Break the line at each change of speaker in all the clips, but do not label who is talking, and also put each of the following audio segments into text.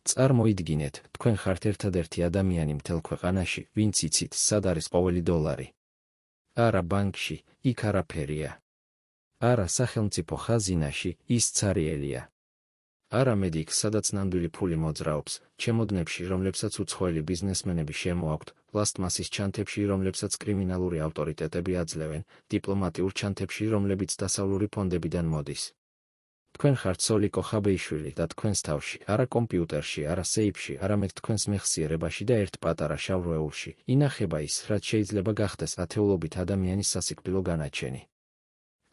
წარმოიდგინეთ, თქვენ ხართ ერთადერთი ადამიანი მთელ ქვეყანაში, ვინც იცით, სად არის ყოველი დოლარი. არა ბანკში, იქ არაფერია. არა სახელმწიფო ხაზინაში, ის ცარიელია. არამედ იქ, სადაც ნამდვილი ფული მოძრაობს, ჩემოდნებში, რომლებსაც უცხოელი ბიზნესმენები შემოაქვთ, პლასტმასის ჩანთებში, რომლებსაც კრიმინალური ავტორიტეტები აძლევენ, დიპლომატიურ ჩანთებში, რომლებიც დასავლური ფონდებიდან მოდის. თქვენ ხართ სოლიკო ხაბეიშვილი და თქვენს თავში, არა კომპიუტერში, არა სეიფში, არამედ თქვენს მეხსიერებაში და ერთ პატარა შავ რვეულში, ინახება ის, რაც შეიძლება გახდეს ათეულობით ადამიანის სასიკვდილო განაჩენი.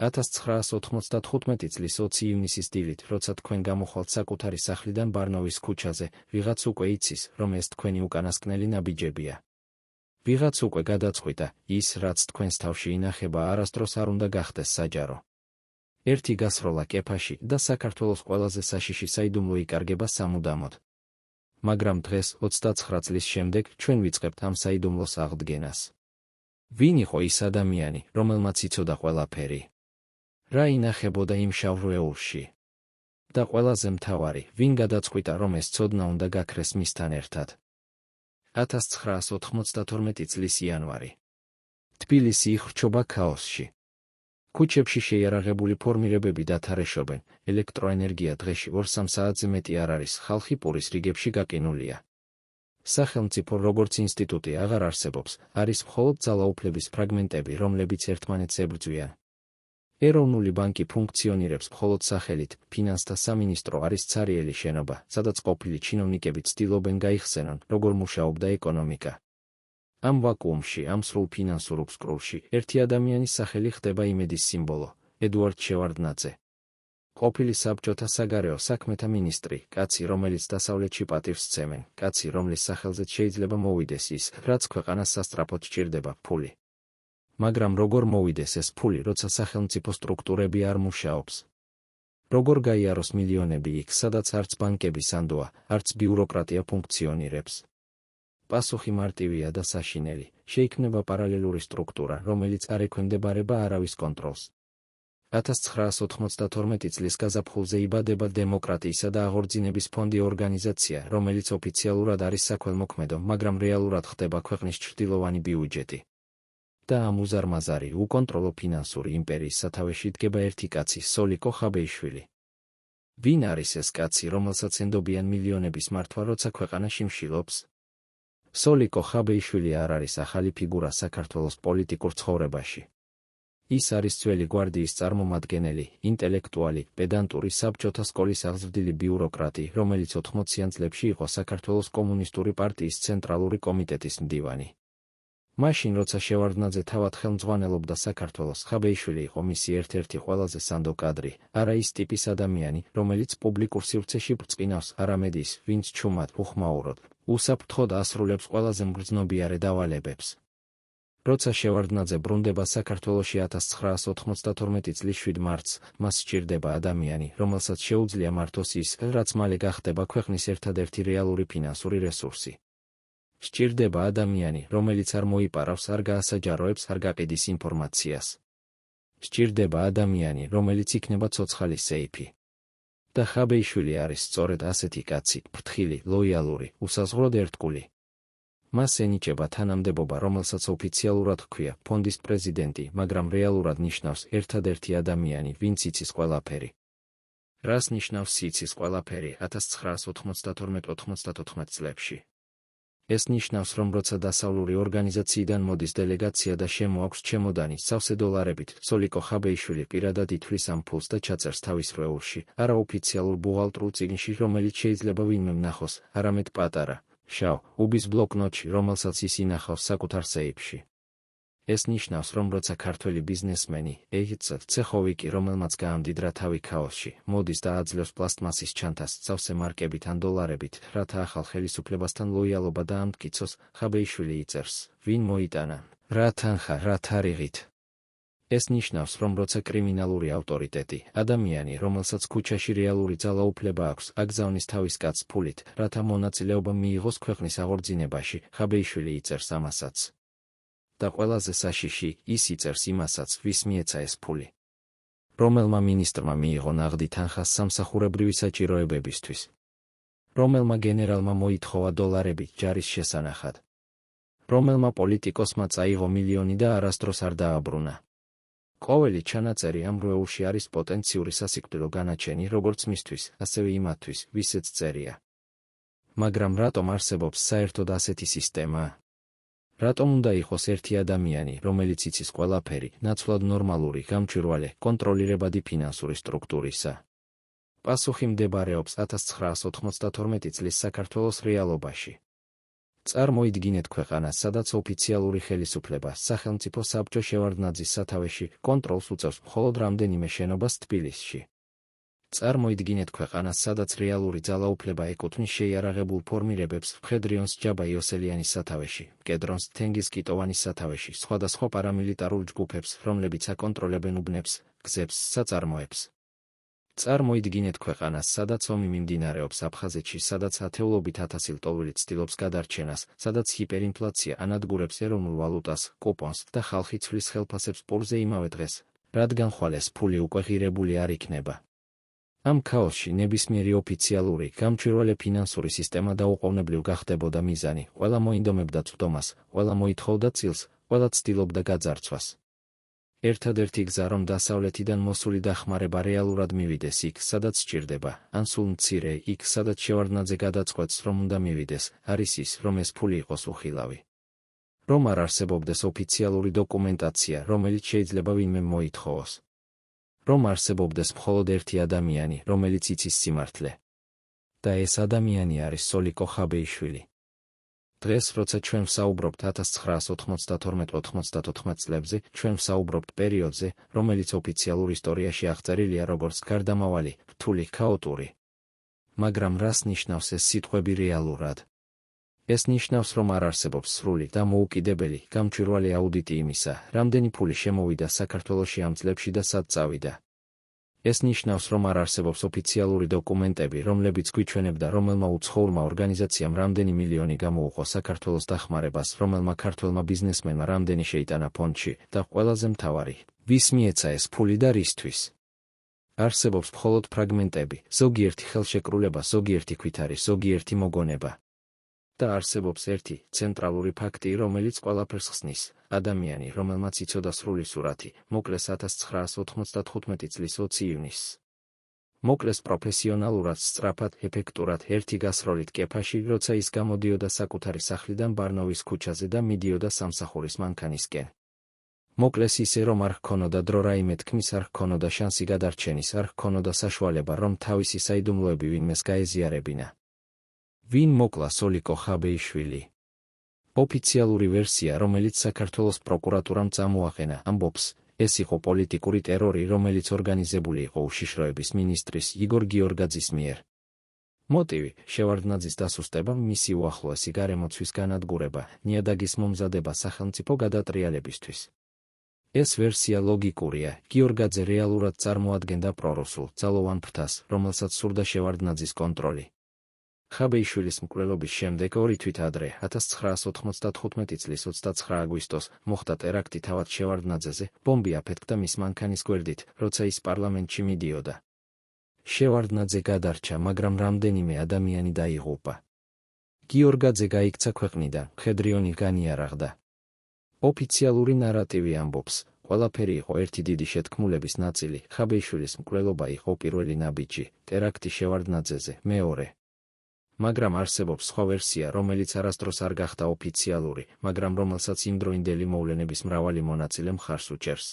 1995 წლის 20 ივნისის დილით, როცა თქვენ გამოხვალთ საკუთარი სახლიდან ბარნოვის ქუჩაზე, ვიღაც უკვე იცის, რომ ეს თქვენი უკანასკნელი ნაბიჯებია. ვიღაც უკვე გადაწყვიტა, ის, რაც თქვენს თავში ინახება, არასდროს არ უნდა გახდეს საჯარო. ერთი გასროლა კეფაში და საქართველოს ყველაზე საშიში საიდუმლო იკარგება სამუდამოდ. მაგრამ დღეს, 29 წლის შემდეგ, ჩვენ ვიწყებთ ამ საიდუმლოს აღდგენას. ვინ იყო ის ადამიანი, რომელმაც იცოდა ყველაფერი? რა ინახებოდა იმ შავ რვეულში? და ყველაზე მთავარი, ვინ გადაწყვიტა, რომ ეს ცოდნა უნდა გაქრეს მისთან ერთად? 1992 წლის იანვარი. თბილისი იხრჩობა ქაოსში. ქუჩებში შეიარაღებული ფორმირებები დათარეშობენ, ელექტროენერგია დღეში 2-3 საათზე მეტი არ არის, ხალხი პურის რიგებში გაკინულია. სახელმწიფო როგორც ინსტიტუტი აღარ არსებობს, არის მხოლოდ ძალაუფლების ფრაგმენტები, რომლებიც ერთმანეთს ებრძვიან. ეროვნული ბანკი ფუნქციონირებს მხოლოდ სახელით, ფინანსთა სამინისტრო არის ცარიელი შენობა, სადაც ყოფილი ჩინოვნიკები ცდილობენ გაიხსენონ, როგორ მუშაობდა ეკონომიკა. ამ ვაკუუმში, ამ სრულ ფინანსურ უსკრულში, ერთი ადამიანის სახელი ხდება იმედის სიმბოლო, ედუარდ შევარდნაძე. ყოფილი საბჭოთა საგარეო საქმეთა მინისტრი, კაცი, რომელიც დასავლეთში პატივს სცემენ, კაცი, რომლის სახელზეც შეიძლება მოვიდეს ის, რაც ქვეყანას სასწრაფოდ სჭირდება, ფული. მაგრამ როგორ მოვიდეს ეს ფული, როცა სახელმწიფო სტრუქტურები არ მუშაობს? როგორ გაიაროს მილიონები იქ, სადაც არც ბანკების ანდოა, არც ბიუროკრატია ფუნქციონირებს? პასუხი მარტივია და საშინელი, შეიქმნება პარალელური სტრუქტურა, რომელიც არ ექვემდებარება არავის კონტროლს. 1992 წლის გაზაფხულზე იბადება დემოკრატიისა და აღორძინების ფონდი ორგანიზაცია, რომელიც ოფიციალურად არის საქველმოქმედო, მაგრამ რეალურად ხდება ქვეყნის ჩრდილოვანი ბიუჯეტი. და ამ უზარმაზარი, უკონტროლო ფინანსური იმპერიის სათავეში დგება ერთი კაცი, სოლიკო ხაბეიშვილი. ვინ არის ეს კაცი, რომელსაც ენდობიან მილიონების მართვა, როცა ქვეყანა შიმშილობს? სოლიკო ხაბეიშვილი არ არის ახალი ფიგურა საქართველოს პოლიტიკურ ცხოვრებაში. ის არის ძველი გვარდიის წარმომადგენელი, ინტელექტუალი, პედანტური საბჭოთა სკოლის აღზრდილი ბიუროკრატი, რომელიც 80-იან წლებში იყო საქართველოს კომუნისტური პარტიის ცენტრალური კომიტეტის მდივანი. მაშინ, როცა შევარდნაძე თავად ხელმძღვანელობდა საქართველოს, ხაბეიშვილი იყო მისი ერთ-ერთი ყველაზე სანდო კადრი, არა ის ტიპის ადამიანი, რომელიც პუბლიკურ სივრცეში ბრწყინავს, არამედ ის, ვინც ჩუმად, უხმაუროდ, უსაფრთხოდ ასრულებს ყველაზე მგრძნობიარე დავალებებს. როცა შევარდნაძე ბრუნდება საქართველოში 1992 წლის 7 მარტს, მას სჭირდება ადამიანი, რომელსაც შეუძლია მართოს ის, რაც მალე გახდება ქვეყნის ერთადერთი რეალური ფინანსური რესურსი. სჭირდება ადამიანი, რომელიც არ მოიპარავს, არ გაასაჯაროებს, არ გაყიდის ინფორმაციას. სჭირდება ადამიანი, რომელიც იქნება ცოცხალი სეიფი. და ხაბეიშვილი არის სწორედ ასეთი კაცი, ფრთხილი, ლოიალური, უსაზღვროდ ერთგული. მას ენიჭება თანამდებობა, რომელსაც ოფიციალურად ჰქვია ფონდის პრეზიდენტი, მაგრამ რეალურად ნიშნავს ერთადერთი ადამიანი, ვინც იცის ყველაფერი. რას ნიშნავს იცის ყველაფერი 1992-94 წლებში? ეს ნიშნავს, რომ როცა დასავლური ორგანიზაციიდან მოდის დელეგაცია და შემოაქვს ჩემოდანი სავსე დოლარებით, სოლიკო ხაბეიშვილი პირადად ითვლის ამ ფულს და ჩაწერს თავის რვეულში, არა ოფიციალურ ბუღალტრულ წიგნში, რომელიც შეიძლება ვინმე ნახოს, არამედ პატარა, შავ, უბის ბლოკნოტში, რომელსაც ის ინახავს საკუთარ სეიფში. ეს ნიშნავს, რომ როცა ქართველი ბიზნესმენი, ცეხოვიკი, რომელმაც გაამდიდრა თავი ქაოსში, მოდის და აძლევს პლასტმასის ჩანთას სავსე მარკებით ან დოლარებით, რათა ახალ ხელისუფლებასთან ლოიალობა დაამტკიცოს, ხაბეიშვილი იწერს, ვინ მოიტანა, რა თანხა, რა თარიღით. ეს ნიშნავს, რომ როცა კრიმინალური ავტორიტეტი, ადამიანი, რომელსაც ქუჩაში რეალური ძალაუფლება აქვს, აგზავნის თავის კაცს ფულით, რათა მონაწილეობა მიიღოს ქვეყნის აღორძინებაში, ხაბეიშვილი იწერს ამასაც. და ყველაზე საშიში, ის იწერს იმასაც, ვის მიეცა ეს ფული. რომელმა მინისტრმა მიიღო ნაღდი თანხა სამსახურებრივი საჭიროებებისთვის. რომელმა გენერალმა მოითხოვა დოლარები ჯარის შესანახად. რომელმა პოლიტიკოსმა წაიღო მილიონი და არასდროს არ დააბრუნა. ყოველი ჩანაწერი ამ რვეულში არის პოტენციური სასიკვდილო განაჩენი როგორც მისთვის, ასევე იმათთვის, ვისეც წერია. მაგრამ რატომ არსებობს საერთოდ ასეთი სისტემა? რატომ უნდა იყოს ერთი ადამიანი, რომელიც იცის ყველაფერი, ნაცვლად ნორმალური, გამჭვირვალე, კონტროლირებადი ფინანსური სტრუქტურისა? პასუხი მდებარეობს 1992 წლის საქართველოს რეალობაში. წარმოიდგინეთ ქვეყანას, სადაც ოფიციალური ხელისუფლება, სახელმწიფო საბჭო შევარდნაძის სათავეში, კონტროლს უწევს მხოლოდ რამდენიმე შენობას თბილისში. წარმოიდგინეთ ქვეყანას, სადაც რეალური ძალაუფლება ეკუთვნის შეიარაღებულ ფორმირებებს, მხედრიონს ჯაბა იოსელიანის სათავეში, მკედრონს თენგიზ კიტოვანის სათავეში, სხვადასხვა პარამილიტარულ ჯგუფებს, რომლებიც აკონტროლებენ უბნებს, გზებს, საწარმოებს. წარმოიდგინეთ ქვეყანას, სადაც ომი მიმდინარეობს აფხაზეთში, სადაც ათეულობით ათასი ლტოლვილი ცდილობს გადარჩენას, სადაც ჰიპერინფლაცია ანადგურებს ეროვნულ ვალუტას, კუპონს და ხალხი ცვლის ხელფასებს პურზე იმავე დღეს, რადგან ხვალეს ფული უკვე ღირებული არ იქნება. ამ ქაოსში ნებისმიერი ოფიციალური, გამჭვირვალე ფინანსური სისტემა დაუყოვნებლივ გახდებოდა მიზანი, ყველა მოინდომებდა წვდომას, ყველა მოითხოვდა წილს, ყველა ცდილობდა გაძარცვას. ერთადერთი გზა, რომ დასავლეთიდან მოსული დახმარება რეალურად მივიდეს იქ, სადაც სჭირდება, ან სულ მცირე, იქ, სადაც შევარდნაძე გადაწყვეტს, რომ უნდა მივიდეს, არის ის, რომ ეს ფული იყოს უხილავი. რომ არ არსებობდეს ოფიციალური დოკუმენტაცია, რომელიც შეიძლება ვინმე მოითხოვოს. რომ არსებობდეს მხოლოდ ერთი ადამიანი, რომელიც იცის სიმართლე. და ეს ადამიანი არის სოლიკო ხაბეიშვილი. დღეს, როცა ჩვენ ვსაუბრობთ 1992-94 წლებზე, ჩვენ ვსაუბრობთ პერიოდზე, რომელიც ოფიციალურ ისტორიაში აღწერილია როგორც გარდამავალი, რთული, ქაოტური. მაგრამ რას ნიშნავს ეს სიტყვები რეალურად? ეს ნიშნავს, რომ არ არსებობს სრული და მოუკიდებელი, გამჭვირვალე აუდიტი იმისა, რამდენი ფული შემოვიდა საქართველოში ამ წლებში და სად წავიდა. ეს ნიშნავს, რომ არ არსებობს ოფიციალური დოკუმენტები, რომლებიც გვიჩვენებდა, რომელმა უცხოურმა ორგანიზაციამ რამდენი მილიონი გამოუყო საქართველოს დახმარებას, რომელმა ქართველმა ბიზნესმენმა რამდენი შეიტანა ფონდში და ყველაზე მთავარი, ვის მიეცა ეს ფული და რისთვის. არსებობს მხოლოდ ფრაგმენტები, ზოგიერთი ხელშეკრულება, ზოგიერთი ქვითარი, ზოგიერთი მოგონება. და არსებობს ერთი ცენტრალური ფაქტი, რომელიც ყველაფერს ხსნის, ადამიანი, რომელმაც იცოდა სრული სურათი, მოკლეს 1995 წლის 20 ივნისს. მოკლეს პროფესიონალურად, სწრაფად, ეფექტურად, ერთი გასროლით კეფაში, როცა ის გამოდიოდა საკუთარი სახლიდან ბარნოვის ქუჩაზე და მიდიოდა სამსახურის მანქანისკენ. მოკლეს ისე, რომ არ ჰქონოდა დრო რაიმე თქმის, არ ჰქონოდა შანსი გადარჩენის, არ ჰქონოდა საშუალება, რომ თავისი საიდუმლოები ვინმეს გაეზიარებინა. ვინ მოკლა სოლიკო ხაბეიშვილი? ოფიციალური ვერსია, რომელიც საქართველოს პროკურატურამ წამოაყენა, ამბობს, ეს იყო პოლიტიკური ტერორი, რომელიც ორგანიზებული იყო უშიშროების მინისტრის იგორ გიორგაძის მიერ. მოტივი: შევარდნაძის დასუსტება, მისი უახლოესი გარემოცვის განადგურება, ნიადაგის მომზადება სახელმწიფო გადატრიალებისთვის. ეს ვერსია ლოგიკურია. გიორგაძე რეალურად წარმოადგენდა პრორუსულ, ძალოვან ფრთას, რომელსაც სურდა შევარდნაძის კონტროლი. ხაბეიშვილის მკვლელობის შემდეგ ორი თვით ადრე, 1995 წლის 29 აგვისტოს, მოხდა ტერაქტი თავად შევარდნაძეზე, ბომბი აფეთქდა მის მანქანის გვერდით, როცა ის პარლამენტში მიდიოდა. შევარდნაძე გადარჩა, მაგრამ რამდენიმე ადამიანი დაიღუპა. გიორგაძე გაიქცა ქვეყნიდან, მხედრიონი განიარაღდა. ოფიციალური ნარატივი ამბობს, ყველაფერი იყო ერთი დიდი შეთქმულების ნაწილი, ხაბეიშვილის მკვლელობა იყო პირველი ნაბიჯი, ტერაქტი შევარდნაძეზე, მეორე. მაგრამ არსებობს სხვა ვერსია, რომელიც არასდროს არ გახდა ოფიციალური, მაგრამ რომელსაც იმდროინდელი მოვლენების მრავალი მონაწილე მხარს უჭერს.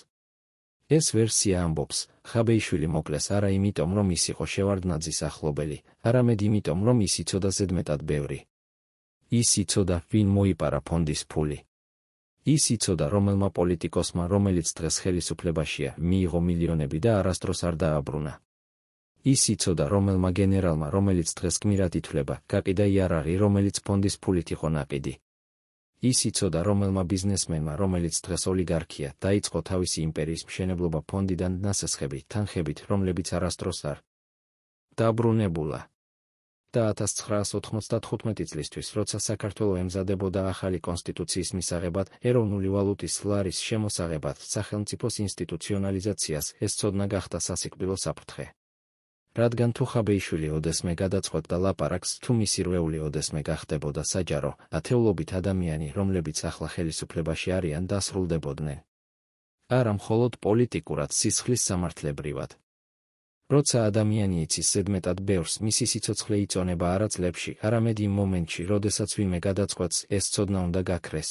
ეს ვერსია ამბობს, ხაბეიშვილი მოკლეს არა იმიტომ, რომ ის იყო შევარდნაძის ახლობელი, არამედ იმიტომ, რომ ის იცოდა ზედმეტად ბევრი. ის იცოდა, ვინ მოიპარა ფონდის ფული. ის იცოდა, რომელმა პოლიტიკოსმა, რომელიც დღეს ხელისუფლებაშია, მიიღო მილიონები და არასდროს არ დააბრუნა. ის იცოდა, რომელმა გენერალმა, რომელიც დღეს გმირად ითვლება, გაყიდა იარაღი, რომელიც ფონდის ფულით იყო ნაყიდი. ის იცოდა, რომელმა ბიზნესმენმა, რომელიც დღეს ოლიგარქია, დაიწყო თავისი იმპერიის მშენებლობა ფონდიდან ნასესხებით, თანხებით, რომლებიც არასდროს არ დაბრუნებულა. და 1995 წლისთვის, როცა საქართველო ემზადებოდა ახალი კონსტიტუციის მისაღებად, ეროვნული ვალუტის ლარის შემოსაღებად, სახელმწიფოს ინსტიტუციონალიზაციას, ეს ცოდნა გახდა სასიკვდილო საფრთხე. რადგან თუ ხაბეიშვილი ოდესმე გადაწყვეტდა ლაპარაკს, თუ მისი რვეული ოდესმე გახდებოდა საჯარო, ათეულობით ადამიანი, რომლებიც ახლა ხელისუფლებაში არიან, დასრულდებოდნენ. არა მხოლოდ პოლიტიკურად, სისხლის სამართლებრივად. როცა ადამიანი იცის ზედმეტად ბევრს, მისი სიცოცხლე იწონება არა წლებში, არამედ იმ მომენტში, როდესაც ვინმე გადაწყვეტს, ეს ცოდნა უნდა გაქრეს.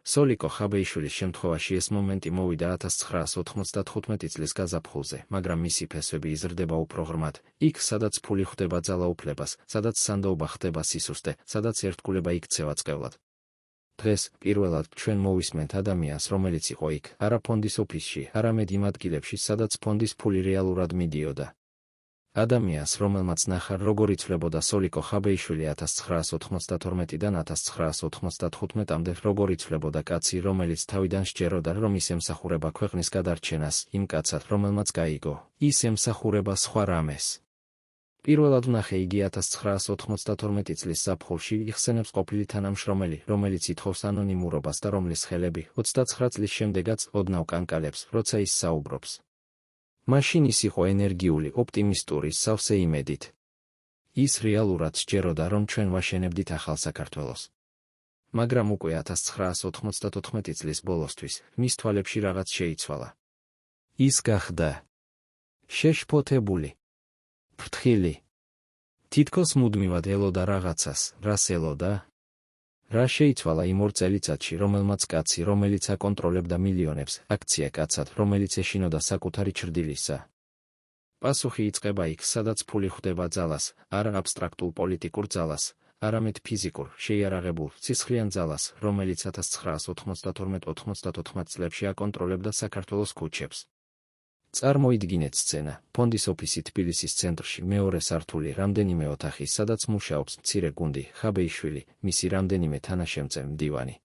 სოლიკო ხაბეიშვილის შემთხვევაში ეს მომენტი მოვიდა 1995 წლის გაზაფხულზე, მაგრამ მისი ფესვები იზრდება უფრო ღრმად, იქ, სადაც ფული ხვდება ძალაუფლებას, სადაც სანდოობა ხდება სისუსტე, სადაც ერთგულება იქცევა წყევლად. დღეს, პირველად, ჩვენ მოვისმენთ ადამიანს, რომელიც იყო იქ, არა ფონდის ოფისში, არამედ იმ ადგილებში, სადაც ფონდის ფული რეალურად მიდიოდა. ადამიანს, რომელმაც ნახა, როგორ იცვლებოდა სოლიკო ხაბეიშვილი 1992-დან 1995-მდე, როგორ იცვლებოდა კაცი, რომელიც თავიდან სჯეროდა, რომ ის ემსახურება ქვეყნის გადარჩენას, იმ კაცად, რომელმაც გაიგო, ის ემსახურება სხვა რამეს. პირველად ვნახე იგი 1992 წლის ზაფხულში, იხსენებს ყოფილი თანამშრომელი, რომელიც ითხოვს ანონიმურობას და რომლის ხელები 29 წლის შემდეგაც ოდნავ კანკალებს, როცა ის საუბრობს. მაშინ ის იყო ენერგიული, ოპტიმისტური, სავსე იმედით. ის რეალურად სჯეროდა, რომ ჩვენ ვაშენებდით ახალ საქართველოს. მაგრამ უკვე 1994 წლის ბოლოსთვის, მის თვალებში რაღაც შეიცვალა. ის გახდა შეშფოთებული, ფრთხილი. თითქოს მუდმივად ელოდა რაღაცას, რას ელოდა? რა შეიცვალა იმ 2 წელიწადში, რომელმაც კაცი, რომელიც აკონტროლებდა მილიონებს, აქცია კაცად, რომელიც ეშინოდა საკუთარი ჩრდილისა. პასუხი იწყება იქ, სადაც ფული ხვდება ძალას, არა აბსტრაქტულ პოლიტიკურ ძალას, არამედ ფიზიკურ, შეიარაღებულ, სისხლიან ძალას, რომელიც 1992-94 წლებში აკონტროლებდა საქართველოს ქუჩებს. წარმოიდგინეთ სცენა, ფონდის ოფისი თბილისის ცენტრში, მეორე სართული, რამდენიმე ოთახი, სადაც მუშაობს მცირე გუნდი, ხაბეიშვილი, მისი რამდენიმე თანაშემწე, მდივანი.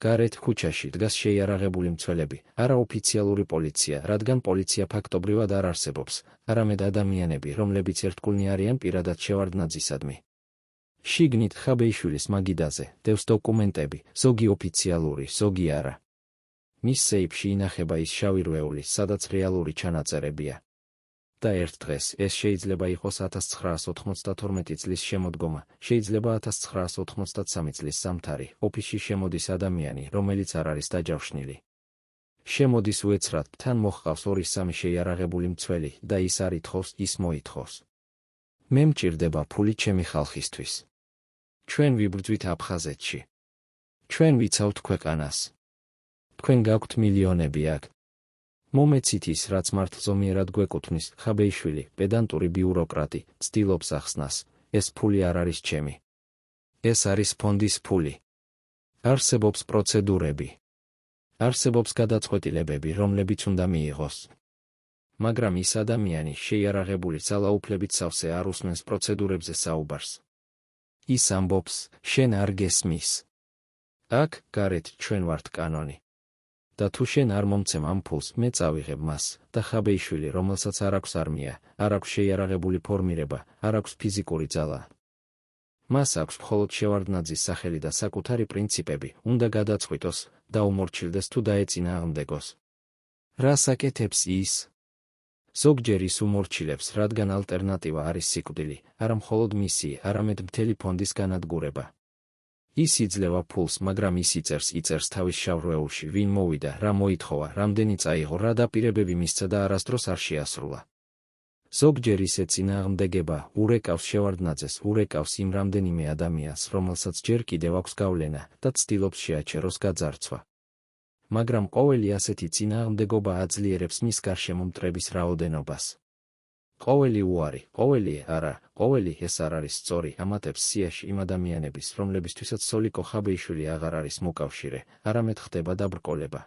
გარეთ ქუჩაში დგას შეიარაღებული მცველები, არაოფიციალური პოლიცია, რადგან პოლიცია ფაქტობრივად არ არსებობს, არამედ ადამიანები, რომლებიც ერთგულნი არიან პირადად შევარდნაძისადმი. შიგნით ხაბეიშვილის მაგიდაზე დევს დოკუმენტები, ზოგი ოფიციალური, ზოგი არა. მის სეიფში ინახება ის შავი რვეული, სადაც რეალური ჩანაწერებია. და ერთ დღეს ეს შეიძლება იყოს 1992 წლის შემოდგომა, შეიძლება 1993 წლის ზამთარი, ოფისში შემოდის ადამიანი, რომელიც არ არის დაჯავშნილი. შემოდის უეცრად, თან მოჰყავს 2-3 შეიარაღებული მცველი და ის არ ითხოვს, ის მოითხოვს. მე მჭირდება ფული ჩემი ხალხისთვის. ჩვენ ვიბრძვით აფხაზეთში. ჩვენ ვიცავთ ქვეყანას. თქვენ გაქვთ მილიონები აქ. მომეცით ის, რაც მართლზომიერად გვეკუთვნის, ხაბეიშვილი, პედანტური ბიუროკრატი, ცდილობს ახსნას, ეს ფული არ არის ჩემი. ეს არის ფონდის ფული. არსებობს პროცედურები. არსებობს გადაწყვეტილებები, რომლებიც უნდა მიიღოს. მაგრამ ის ადამიანი შეიარაღებული ძალაუფლებით სავსე არ უსმენს პროცედურებზე საუბარს. ის ამბობს, შენ არ გესმის. აქ, გარეთ, ჩვენ ვართ კანონი. და თუ შენ არ მომცემ ამ ფულს, მე წავიღებ მას, და ხაბეიშვილი, რომელსაც არ აქვს არმია, არ აქვს შეიარაღებული ფორმირება, არ აქვს ფიზიკური ძალა. მას აქვს მხოლოდ შევარდნაძის სახელი და საკუთარი პრინციპები, უნდა გადაწყვიტოს, დაუმორჩილდეს თუ დაეწინააღმდეგოს. რას აკეთებს ის? ზოგჯერ ის უმორჩილებს, რადგან ალტერნატივა არის სიკვდილი, არა მხოლოდ მისი, არამედ მთელი ფონდის განადგურება. ის იძლევა ფულს, მაგრამ ის იწერს თავის შავ რვეულში, ვინ მოვიდა, რა მოითხოვა, რამდენი წაიღო, რა დაპირებები მისცა და არასდროს არ შეასრულა. ზოგჯერ ის ეწინააღმდეგება, ურეკავს შევარდნაძეს, ურეკავს იმ რამდენიმე ადამიანს, რომელსაც ჯერ კიდევ აქვს გავლენა და ცდილობს შეაჩეროს გაძარცვა. მაგრამ ყოველი ასეთი წინააღმდეგობა აძლიერებს მის გარშემო მტრების რაოდენობას. ყოველი უარი, ყოველი არა, ყოველი ეს არ არის სწორი, ამატებს სიაში იმ ადამიანების, რომლებისთვისაც სოლიკო ხაბეიშვილი აღარ არის მოკავშირე, არამედ ხდება დაბრკოლება.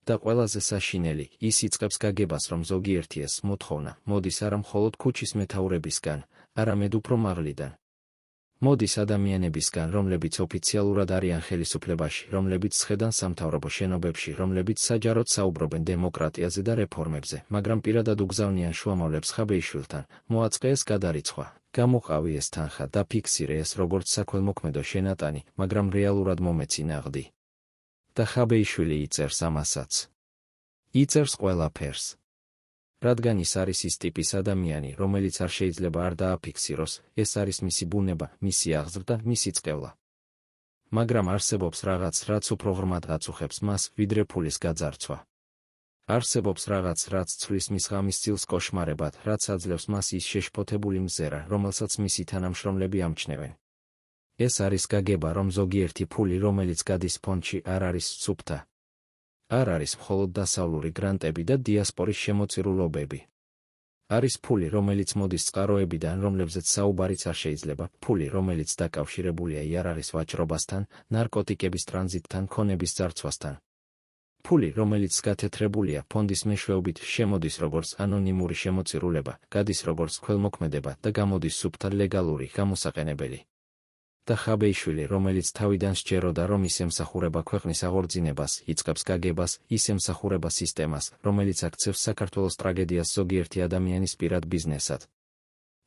და ყველაზე საშინელი, ის იწყებს გაგებას, რომ ზოგიერთი ეს მოთხოვნა მოდის არა მხოლოდ ქუჩის მეთაურებისგან, არამედ უფრო მაღლიდან. მოდის ადამიანებისგან, რომლებიც ოფიციალურად არიან ხელისუფლებაში, რომლებიც სხედან სამთავრობო შენობებში, რომლებიც საჯაროდ საუბრობენ დემოკრატიაზე და რეფორმებზე, მაგრამ პირადად უგზავნიან შუამავლებს ხაბეიშვილთან, მოაწყე ეს გადარიცხვა, გამოყავი ეს თანხა, დაფიქსირე ეს როგორც საქველმოქმედო შენატანი, მაგრამ რეალურად მომეცი ნაღდი. და ხაბეიშვილი იწერს ამასაც. იწერს ყველაფერს. რადგან ის არის ის ტიპის ადამიანი, რომელიც არ შეიძლება არ დააფიქსიროს, ეს არის მისი ბუნება, მისი აღზრდა, მისი წყევლა. მაგრამ არსებობს რაღაც, რაც უფრო ღრმად აწუხებს მას, ვიდრე ფულის გაძარცვა. არსებობს რაღაც, რაც ცვლის მის ღამის წილს კოშმარებად, რაც აძლევს მას ის შეშფოთებული მზერა, რომელსაც მისი თანამშრომლები ამჩნევენ. ეს არის გაგება, რომ ზოგიერთი ფული, რომელიც გადის ფონდში, არ არის სუფთა. არ არის მხოლოდ დასავლური გრანტები და დიასპორის შემოწირულობები. არის ფული, რომელიც მოდის წყაროებიდან, რომლებზეც საუბარიც არ შეიძლება, ფული, რომელიც დაკავშირებულია იარაღის ვაჭრობასთან, ნარკოტიკების ტრანზიტთან, ქონების ძარცვასთან. ფული, რომელიც გათეთრებულია ფონდის მეშვეობით, შემოდის როგორც ანონიმური შემოწირულება, გადის როგორც ქველმოქმედება და გამოდის სუფთა ლეგალური გამოსაყენებელი. და ხაბეიშვილი, რომელიც თავიდან სჯეროდა, რომ ის ემსახურება ქვეყნის აღორძინებას, იწყებს გაგებას, ის ემსახურება სისტემას, რომელიც აქცევს საქართველოს ტრაგედიას ზოგიერთი ადამიანის პირად ბიზნესად.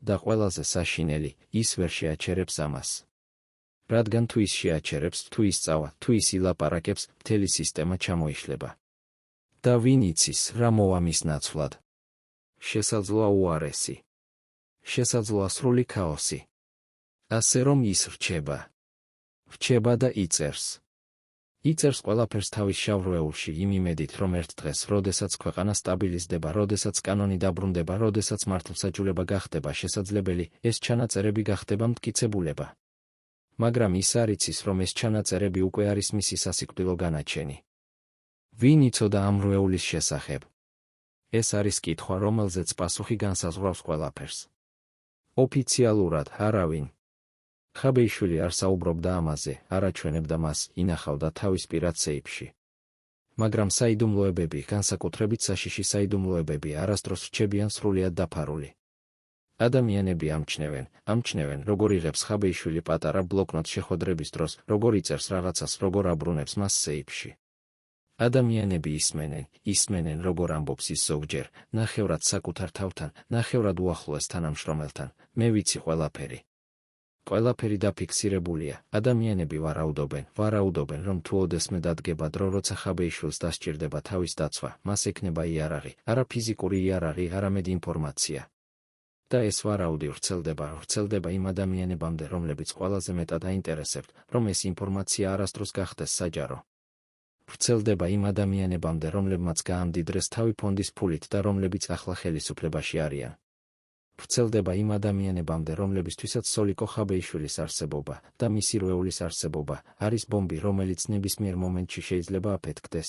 და ყველაზე საშინელი, ის ვერ შეაჩერებს ამას. რადგან თუ ის შეაჩერებს, თუ ისწავა, თუ ის ილაპარაკებს, მთელი სისტემა ჩამოიშლება. და ვინ იცის, რა მოვა მის ნაცვლად? შესაძლოა უარესი. შესაძლოა სრული ქაოსი. ასე რომ ის რჩება და იწერს. იწერს ყველაფერს თავის შავ-რვეულში იმ იმედით, რომ ერთ დღეს, როდესაც ქვეყანა სტაბილიზდება, როდესაც კანონი დაბრუნდება, როდესაც მართლმსაჯულება გახდება შესაძლებელი, ეს ჩანაწერები გახდება მტკიცებულება. მაგრამ ის არ იცის, რომ ეს ჩანაწერები უკვე არის მისი სასიკვდილო განაჩენი. ვინ იცოდა ამ რვეულის შესახებ? ეს არის კითხვა, რომელზეც პასუხი განსაზღვრავს ყველაფერს. ოფიციალურად არავინ. ხაბეიშვილი არ საუბრობდა ამაზე, არ აჩვენებდა მას, ინახავდა თავის პირად სეიფში. მაგრამ საიდუმლოებები, განსაკუთრებით საშიში საიდუმლოებები, არასდროს რჩებიან სრულიად დაფარული. ადამიანები ამჩნევენ, როგორ იღებს ხაბეიშვილი პატარა ბლოკნოტ შეხვედრების დროს, როგორ იწერს რაღაცას, როგორ აბრუნებს მას სეიფში. ადამიანები ისმენენ, როგორ ამბობს ის ზოგჯერ, ნახევრად საკუთარ თავთან, ნახევრად უახლოეს თანამშრომელთან, მე ვიცი ყველაფერი. ყველაფერი დაფიქსირებულია, ადამიანები ვარაუდობენ, რომ თუ ოდესმე დადგება დრო, როცა ხაბეიშვილს დასჭირდება თავის დაცვა, მას ექნება იარაღი, არა ფიზიკური იარაღი, არამედ ინფორმაცია. და ეს ვარაუდი ვრცელდება იმ ადამიანებამდე, რომლებიც ყველაზე მეტად აინტერესებთ, რომ ეს ინფორმაცია არასდროს გახდეს საჯარო. ვრცელდება იმ ადამიანებამდე, რომლებმაც გაამდიდრეს თავი ფონდის ფულით და რომლებიც ახლა ხელისუფლებაში არიან. ვრცელდება იმ ადამიანებამდე, რომლებისთვისაც სოლიკო ხაბეიშვილის არსებობა და მისი რვეულის არსებობა არის ბომბი, რომელიც ნებისმიერ მომენტში შეიძლება აფეთქდეს.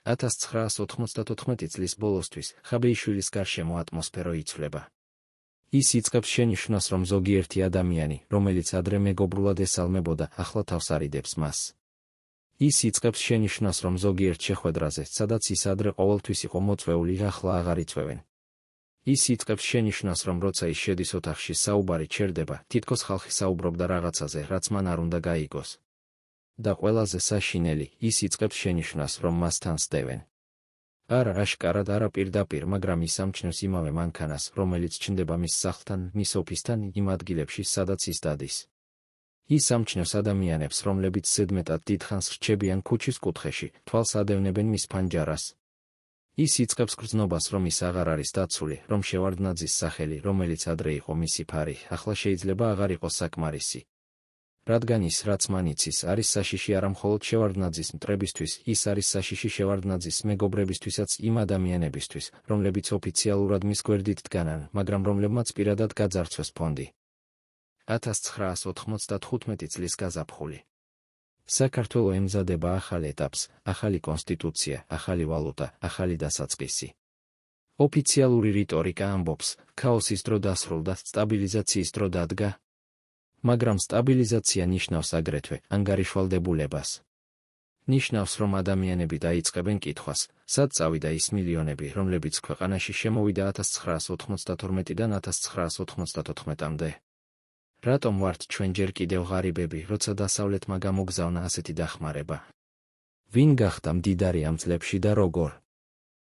1994 წლის ბოლოსთვის ხაბეიშვილის გარშემო ატმოსფერო იცვლება. ის იწყებს შენიშვნას, რომ ზოგიერთი ადამიანი, რომელიც ადრე მეგობრულად ესალმებოდა, ახლა თავს არიდებს მას. ის იწყებს შენიშვნას, რომ ზოგიერთ შეხვედრაზე, სადაც ის ადრე ყოველთვის იყო მოწვეული, ახლა აღარ იწვევენ. ის იწყებს შენიშვნას, რომ როცა ის შედის ოთახში, საუბარი ჩერდება, თითქოს ხალხი საუბრობდა რაღაცაზე, რაც მან არ უნდა გაიგოს. და ყველაზე საშინელი, ის იწყებს შენიშვნას, რომ მას თან სდევენ. არა აშკარად, არა პირდაპირ, მაგრამ ის ამჩნევს იმავე მანქანას, რომელიც ჩნდება მის სახლთან, მის ოფისთან, იმ ადგილებში, სადაც ის დადის. ის ამჩნევს ადამიანებს, რომლებიც ზედმეტად დიდხანს რჩებიან ქუჩის კუთხეში, თვალს ადევნებენ მის ფანჯარას. ის იწყებს გრძნობას, რომ ის აღარ არის დაცული, რომ შევარდნაძის სახელი, რომელიც ადრე იყო მისი ფარი, ახლა შეიძლება აღარ იყოს საკმარისი. რადგან ის, რაც მან იცის, არის საშიში არა მხოლოდ შევარდნაძის მტრებისთვის, ის არის საშიში შევარდნაძის მეგობრებისთვისაც იმ ადამიანებისთვის, რომლებიც ოფიციალურად მის გვერდით დგანან, მაგრამ რომლებმაც პირადად გაძარცვეს ფონდი. 1995 წლის გაზაფხული. საქართველო ემზადება ახალ ეტაპს, ახალი კონსტიტუცია, ახალი ვალუტა, ახალი დასაწყისი. ოფიციალური რიტორიკა ამბობს, ქაოსის დრო დასრულდა, სტაბილიზაციის დრო დადგა. მაგრამ სტაბილიზაცია ნიშნავს აგრეთვე ანგარიშვალდებულებას. ნიშნავს, რომ ადამიანები დაიწყებენ კითხვას, სად წავიდა ის მილიონები, რომლებიც ქვეყანაში შემოვიდა 1992-დან 1994-მდე. რატომ ვართ ჩვენ ჯერ კიდევ ღარიბები, როცა დასავლეთმა გამოგზავნა ასეთი დახმარება? ვინ გახდა მდიდარი ამ წლებში და როგორ?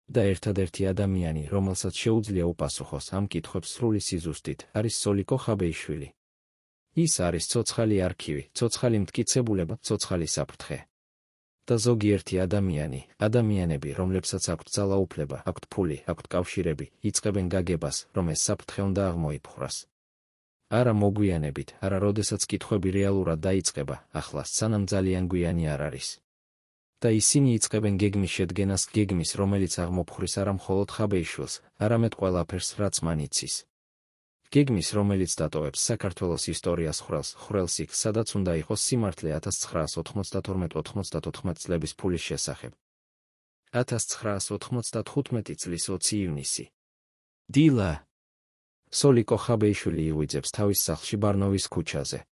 და ერთადერთი ადამიანი, რომელსაც შეუძლია უპასუხოს ამ კითხვებს სრული სიზუსტით, არის სოლიკო ხაბეიშვილი. ის არის ცოცხალი არქივი, ცოცხალი მტკიცებულება, ცოცხალი საფრთხე. და ზოგიერთი ადამიანები, რომლებსაც აქვთ ძალაუფლება, აქვთ ფული, აქვთ კავშირები, იწყებენ გაგებას, რომ ეს საფრთხე უნდა აღმოიფხვრას. არა მოგვიანებით, არა როდესაც კითხვები რეალურად დაიწყება, ახლა სანამ ძალიან გვიანი არ არის. და ისინი იწყებენ გეგმის შედგენას, გეგმის, რომელიც აღმოფხვრის არა მხოლოდ ხაბეიშვილს, არამედ ყველაფერს, რაც მან იცის. გეგმის, რომელიც დატოვებს საქართველოს ისტორიას ხვრელს იქ, სადაც უნდა იყოს სიმართლე 1992-94 წლების ფულის შესახებ. 1995 წლის 20 ივნისი. დილა. სოლიკო ხაბეიშვილი იღვიძებს თავის სახლში ბარნოვის ქუჩაზე.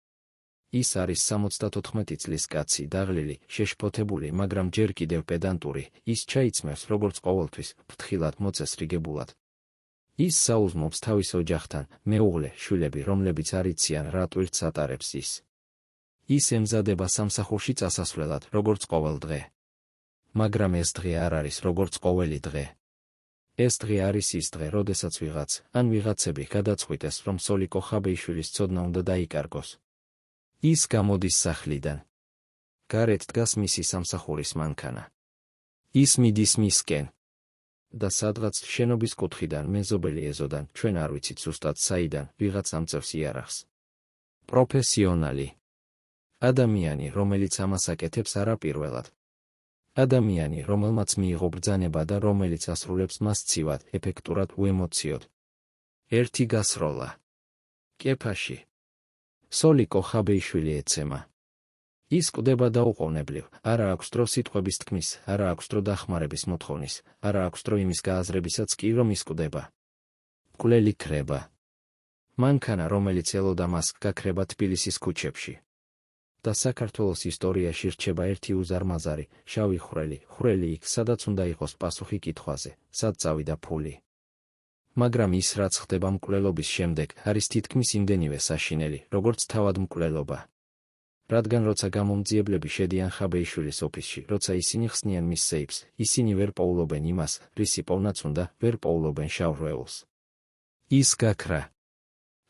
ის არის 74 წლის კაცი, დაღლილი, შეშფოთებული, მაგრამ ჯერ კიდევ პედანტური, ის ჩაიცმევს როგორც ყოველთვის, ფრთხილად, მოწესრიგებულად. ის საუზმობს თავის ოჯახთან, მეუღლე, შვილები, რომლებიც არ იციან, რა ტვირთს ატარებს ის. ის ემზადება სამსახურში წასასვლელად, როგორც ყოველ დღე. მაგრამ ეს დღე არ არის როგორც ყოველი დღე. ეს დღე არის ის დღე, როდესაც ვიღაცები გადაწყვიტეს, რომ სოლიკო ხაბეიშვილის ცოდნა უნდა დაიკარგოს. ის გამოდის სახლიდან. გარეთ დგას მისი სამსახურის მანქანა. ის მიდის მისკენ. და სადღაც შენობის კუთხიდან, მეზობელი ეზოდან, ჩვენ არ ვიცით ზუსტად საიდან, ვიღაც ამწევს იარაღს. პროფესიონალი. ადამიანი, რომელიც ამას აკეთებს არაპირველად. ადამიანი, რომელმაც მიიღო ბრძანება და რომელიც ასრულებს მას ცივად, ეფექტურად, უემოციოდ. ერთი გასროლა. კეფაში. სოლიკო ხაბეიშვილი ეცემა. ის კვდება დაუყოვნებლივ, არა აქვს დრო სიტყვების თქმის, არა აქვს დრო დახმარების მოთხოვნის, არა აქვს დრო იმის გააზრებისაც კი, რომ ის კვდება. მკვლელი ქრება. მანქანა, რომელიც ელოდა მას, გაქრება თბილისის ქუჩებში. და საქართველოს ისტორიაში რჩება ერთი უზარმაზარი, შავი ხვრელი იქ, სადაც უნდა იყოს პასუხი კითხვაზე, სად წავიდა ფული. მაგრამ ის, რაც ხდება მკვლელობის შემდეგ, არის თითქმის იმდენივე საშინელი, როგორც თავად მკვლელობა. რადგან როცა გამომძიებლები შედიან ხაბეიშვილის ოფისში, როცა ისინი ხსნიან მის სეიფს, ისინი ვერ პოულობენ იმას, რისი პოვნაც უნდა, ვერ პოულობენ შავ ღვეულს. ის გაქრა.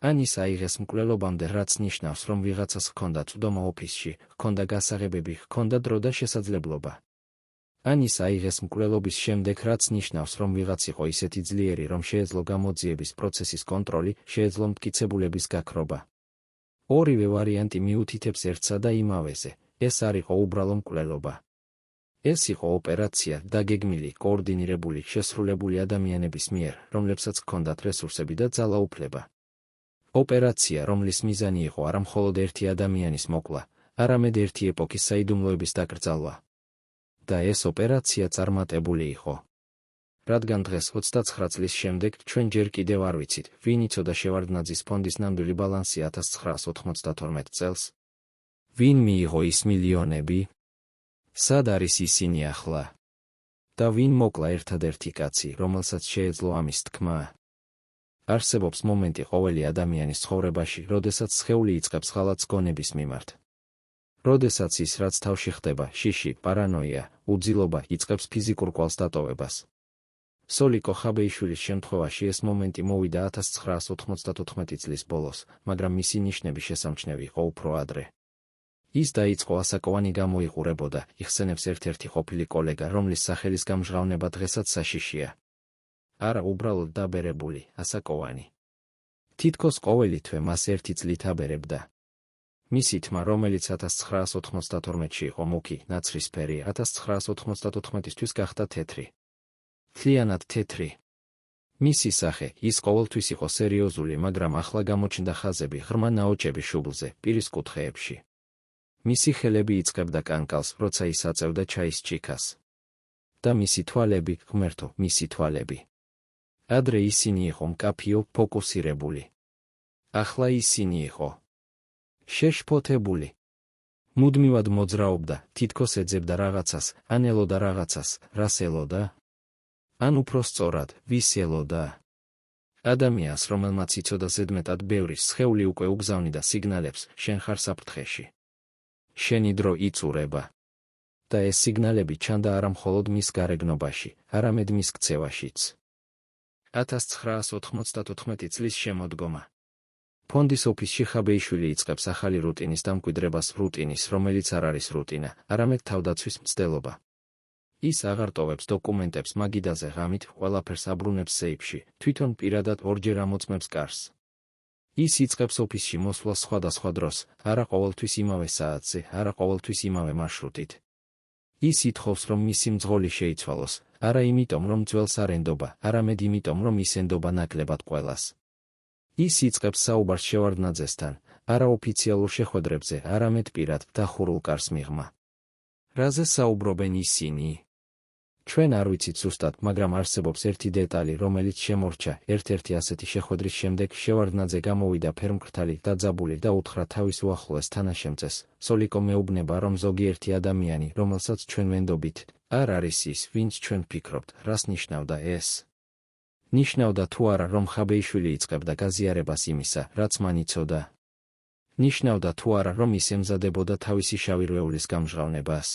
ან ის აიღეს მკვლელობამდე, რაც ნიშნავს, რომ ვიღაცას ჰქონდა წვდომა ოფისში, ჰქონდა გასაღებები, ჰქონდა დრო და შესაძლებლობა. ან ის აიღეს მკვლელობის შემდეგ, რაც ნიშნავს, რომ ვიღაც იყო ისეთი ძლიერი, რომ შეეძლო გამოძიების პროცესის კონტროლი, შეეძლო მტკიცებულების გაქრობა. ორივე ვარიანტი მიუთითებს ერთსა და იმავეზე, ეს არ იყო უბრალო მკვლელობა. ეს იყო ოპერაცია, დაგეგმილი, კოორდინირებული, შესრულებული ადამიანების მიერ, რომლებსაც ჰქონდათ რესურსები და ძალაუფლება. ოპერაცია, რომლის მიზანი იყო არა მხოლოდ ერთი ადამიანის მოკვლა, არამედ ერთი ეპოქის საიდუმლოების დაკრძალვა. და ეს ოპერაცია წარმატებული იყო. რადგან დღეს 29 წლის შემდეგ ჩვენ ჯერ კიდევ არ ვიცით, ვინ იცოდა შევარდნაძის ფონდის ნამდვილი ბალანსი 1992 წელს. ვინ მიიღო ის მილიონები? სად არის ისინი ახლა? და ვინ მოკლა ერთადერთი კაცი, რომელსაც შეეძლო ამის თქმა? არსებობს მომენტი ყოველი ადამიანის ცხოვრებაში, როდესაც სხეული იწყებს ღალატს გონების მიმართ. როდესაც ის, რაც თავში ხდება, შიში, პარანოია, უძილობა, იწყებს ფიზიკურ კვალს დატოვებას. სოლიკო ხაბეიშვილის შემთხვევაში ეს მომენტი მოვიდა 1994 წლის ბოლოს, მაგრამ მისი ნიშნები შესამჩნევი იყო უფრო ადრე. ის დაიწყო ასაკოვანი გამოიყურებოდა, იხსენებს ერთ-ერთი ყოფილი კოლეგა, რომლის სახელის გამჟღავნება დღესაც საშიშია. არა უბრალოდ დაბერებული, ასაკოვანი. თითქოს ყოველი თვე მას ერთი წლით აბერებდა. მისი თმა, რომელიც 1992-ში იყო მუქი, ნაცრისფერი, 1994-ისთვის გახდა თეთრი. მთლიანად თეთრი. მისი სახე, ის ყოველთვის იყო სერიოზული, მაგრამ ახლა გამოჩნდა ხაზები, ღრმა ნაოჭები შუბლზე, პირის კუთხეებში. მისი ხელები იწყებდა კანკალს, როცა ის აწევდა ჩაის ჩიქას. და მისი თვალები, ღმერთო, მისი თვალები. ადრე ისინი იყო მკაფიო, ფოკუსირებული. ახლა ისინი იყო შეშფოთებული. მუდმივად მოძრაობდა, თითქოს ეძებდა რაღაცას, ან ელოდა რაღაცას, რას ელოდა? ან უფრო სწორად, ვის ელოდა? ადამიანს, რომელმაც იცოდა ზედმეტად ბევრი სხეული უკვე უგზავნიდა სიგნალებს, შენ ხარ საფრთხეში. შენი დრო იწურება. და ეს სიგნალები ჩანდა არა მხოლოდ მის გარეგნობაში, არამედ მის ქცევაშიც. 1994 წლის შემოდგომა. ფონდის ოფისში ხაბეიშვილი იწყებს ახალი რუტინის დამკვიდრებას, რუტინის, რომელიც არ არის რუტინა, არამედ თავდაცვის მცდელობა. ის აღარ ტოვებს დოკუმენტებს მაგიდაზე ღამით, ყველაფერს აბრუნებს სეიფში, თვითონ პირადად ორჯერ ამოწმებს კარს. ის იწყებს ოფისში მოსვლას სხვადასხვა დროს, არა ყოველთვის იმავე საათზე, არა ყოველთვის იმავე მარშრუტით. ის ითხოვს, რომ მისი მძღოლი შეიცვალოს, არა იმიტომ, რომ ძველს არ ენდობა, არამედ იმიტომ, რომ ის ენდობა ნაკლებად ყველას. ის იწყებს საუბარს შევარდნაძესთან, არა ოფიციალურ შეხვედრებზე, არამედ პირად დახურულ კარს მიღმა. რაზე საუბრობენ ისინი? ჩვენ არ ვიცით ზუსტად, მაგრამ არსებობს ერთი დეტალი, რომელიც შემორჩა. ერთ-ერთი ასეთი შეხვედრის შემდეგ შევარდნაძე გამოვიდა ფერმკრთალი, დაძაბული და უთხრა თავის უახლოეს თანაშემწეს. სოლიკო მეუბნება, რომ ზოგიერთი ადამიანი, რომელსაც ჩვენ ვენდობით, არ არის ის, ვინც ჩვენ ვფიქრობთ. რას ნიშნავდა ეს? ნიშნავდა თუ არა, რომ ხაბეიშვილი იწყებდა გაზიარებას იმისა, რაც მან იცოდა? ნიშნავდა თუ არა, რომ ის ემზადებოდა თავისი შავი რვეულის გამჟღავნებას?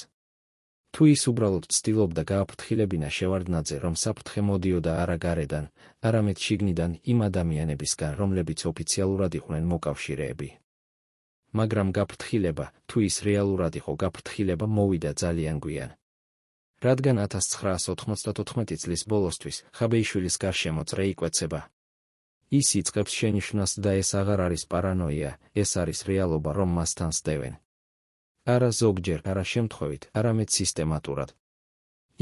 თუ ის უბრალოდ ცდილობდა გააფრთხილებინა შევარდნაძე, რომ საფრთხე მოდიოდა არა გარედან, არამედ შიგნიდან იმ ადამიანებისგან, რომლებიც ოფიციალურად იყვნენ მოკავშირეები. მაგრამ გაფრთხილება, თუ ის რეალურად იყო გაფრთხილება, მოვიდა ძალიან გვიან. რადგან 1994 წლის ბოლოსთვის ხაბეიშვილის გარშემოწრე იკვეცება. ის იწყებს შენიშვნას და ეს აღარ არის პარანოია, ეს არის რეალობა, რომ მასთან სდევენ. არა ზოგჯერ, არა შემთხვევით, არამედ სისტემატურად.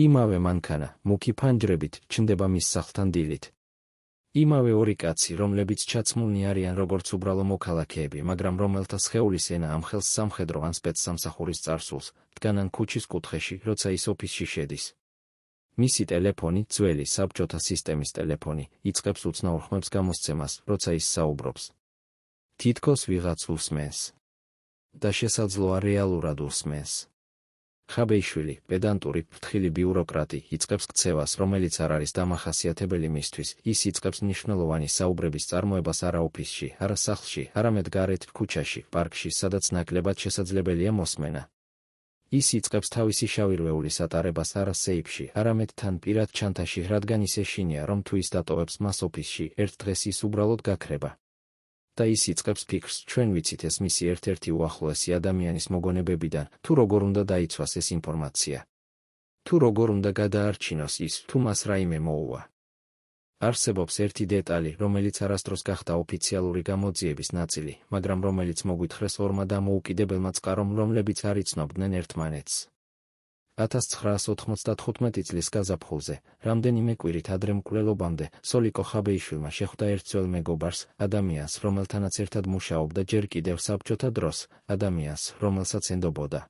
იმავე მანქანა, მუქი ფანჯრებით, ჩნდება მის სახლთან დილით. იმავე ორი კაცი, რომლებიც ჩაცმულნი არიან როგორც უბრალო მოქალაქეები, მაგრამ რომელთა სხეულის ენა ამხელს სამხედრო ან სპეცსამსახურის წარსულს, დგანან ქუჩის კუთხეში, როცა ის ოფისში შედის. მისი ტელეფონი, ძველი საბჭოთა სისტემის ტელეფონი, იწყებს უცნაურ ხმებს გამოსცემას, როცა ის საუბრობს. თითქოს ვიღაც უსმენს. და შესაძლოა რეალურად უსმენს. ხაბეიშვილი, პედანტური, ფრთხილი ბიუროკრატი, იწყებს ქცევას, რომელიც არ არის დამახასიათებელი მისთვის. ის იწყებს მნიშვნელოვანი საუბრების წარმოებას არა ოფისში, არა სახლში, არამედ გარეთ, ქუჩაში, პარკში, სადაც ნაკლებად შესაძლებელია მოსმენა. ის იწყებს თავისი შავი რვეულის ატარებას არა სეიფში, არამედ თან პირად ჩანთაში, რადგან ის ეშინია, რომ თუ ის დატოვებს მას ოფისში, ერთ დღეს ის უბრალოდ გაქრება. და ის იწყებს ფიქრს, ჩვენ ვიცით ეს მისი ერთ-ერთი უახლოესი ადამიანის მოგონებებიდან, თუ როგორ უნდა დაიცვას ეს ინფორმაცია. თუ როგორ უნდა გადაარჩინოს ის, თუ მას რაიმე მოუვა. არსებობს ერთი დეტალი, რომელიც არასდროს გახდა ოფიციალური გამოძიების ნაწილი, მაგრამ რომელიც მოგვითხრეს ორმა დამოუკიდებელმა წყარომ, რომლებიც არ იცნობდნენ ერთმანეთს. 1995 წლის გაზაფხულზე, რამდენიმე კვირით ადრე მკვლელობამდე, სოლიკო ხაბეიშვილმა შეხვდა ერთ ძველ მეგობარს, ადამიანს, რომელთანაც ერთად მუშაობდა ჯერ კიდევ საბჭოთა დროს, ადამიანს, რომელსაც ენდობოდა.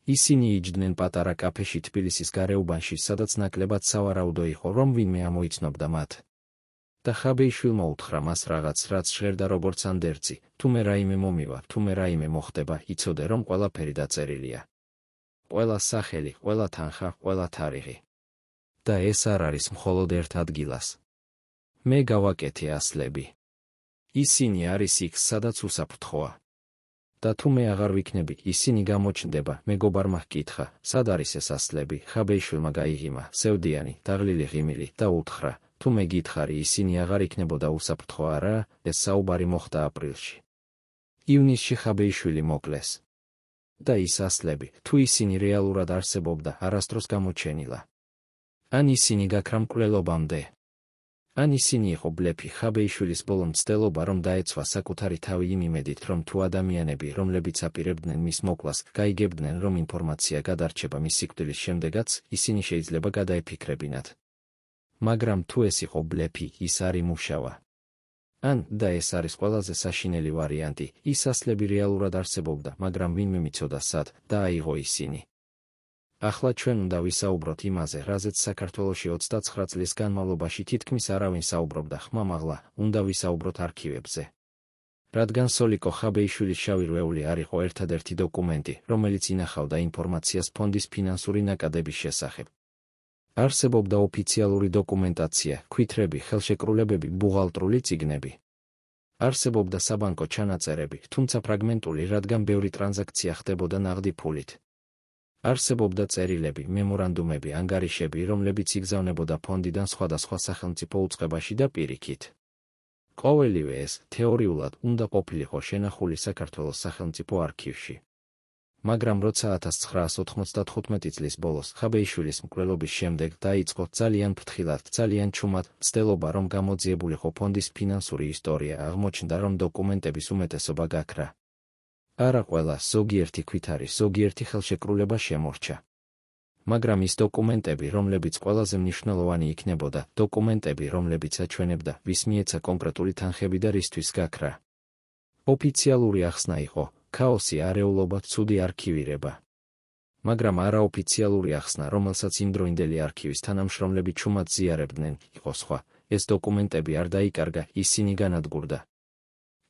ისინი იჯდნენ პატარა კაფეში თბილისის გარეუბანში, სადაც ნაკლებად სავარაუდო იყო, რომ ვინმე ამოიცნობდა მათ. და ხაბეიშვილმა უთხრა მას რაღაც, რაც ჟღერდა როგორც ანდერძი, თუმე რაიმე მომივა, თუმე რაიმე მოხდება, იცოდე, რომ ყველაფერი დაწერილია. ყველა სახელი, ყველა თანხა, ყველა თარიღი. და ეს არ არის მხოლოდ ერთ ადგილას. მე გავაკეთე ასლები. ისინი არის იქ, სადაც უსაფრთხოა. და თუ მე აღარ ვიქნები, ისინი გამოჩნდება, მეგობარმა ჰკითხა, სად არის ეს ასლები, ხაბეიშვილმა გაიღიმა, სევდიანი, დაღლილი ღიმილი და უთხრა, თუ მე გითხარი, ისინი აღარ იქნებოდა უსაფრთხო არა, ეს საუბარი მოხდა აპრილში. ივნისში ხაბეიშვილი მოკლეს. და ის ასლები, თუ ისინი რეალურად არსებობდა, არასდროს გამოჩენილა. ან ისინი გაქრა მკვლელობამდე. ან ისინი იყო ბლეფი. ხაბეიშვილის ბოლო მცდელობა, რომ დაეცვა საკუთარი თავი იმ იმედით, რომ თუ ადამიანები, რომლებიც აპირებდნენ მის მოკლას, გაიგებდნენ, რომ ინფორმაცია გადარჩება მის სიკვდილის შემდეგაც, ისინი შეიძლება გადაეფიქრებინათ. მაგრამ თუ ეს იყო ბლეფი, ის არ იმუშავა. ან, და ეს არის ყველაზე საშინელი ვარიანტი, ის ასლები რეალურად არსებობდა, მაგრამ ვინმე მიცოდა სად, და აიღო ისინი. ახლა ჩვენ უნდა ვისაუბროთ იმაზე, რაზეც საქართველოში 29 წლის განმავლობაში თითქმის არავინ საუბრობდა ხმამაღლა, უნდა ვისაუბროთ არქივებზე. რადგან სოლიკო ხაბეიშვილის შავი რვეული არ იყო ერთადერთი დოკუმენტი, რომელიც ინახავდა ინფორმაციას ფონდის ფინანსური ნაკადების შესახებ. არსებობდა ოფიციალური დოკუმენტაცია, ქვითრები, ხელშეკრულებები, ბუღალტრული წიგნები. არსებობდა საბანკო ჩანაწერები, თუმცა ფრაგმენტული, რადგან ბევრი ტრანზაქცია ხდებოდა ნაღდი ფულით. არსებობდა წერილები, მემორანდუმები, ანგარიშები, რომლებიც იგზავნებოდა ფონდიდან სხვადასხვა სახელმწიფო უწყებაში და პირიქით. ყოველივე ეს თეორიულად უნდა ყოფილიყო შენახული საქართველოს სახელმწიფო არქივში. მაგრამ როცა 1995 წლის ბოლოს ხაბეიშვილის მკვლელობის შემდეგ დაიწყო ძალიან ფრთხილად, ძალიან ჩუმად ცდილობა, რომ გამოძიებულიყო ფონდის ფინანსური ისტორია, აღმოჩნდა, რომ დოკუმენტების უმეტესობა გაქრა. არა ყველა, ზოგიერთი ქვით არის, ზოგიერთი ხელშეკრულება შემორჩა. მაგრამ ის დოკუმენტები, რომლებიც ყველაზე მნიშვნელოვანი იქნებოდა, დოკუმენტები, რომლებიც აჩვენებდა, ვის მიეცა კონკრეტული თანხები და რისთვის გაქრა. ოფიციალური ახსნა იყო ქაოსი, არეულობა, ცუდი არქივირება. მაგრამ არაოფიციალური ახსნა, რომელსაც იმდროინდელი არქივის თანამშრომლები ჩუმად ზიარებდნენ, იყო სხვა. ეს დოკუმენტები არ დაიკარგა, ისინი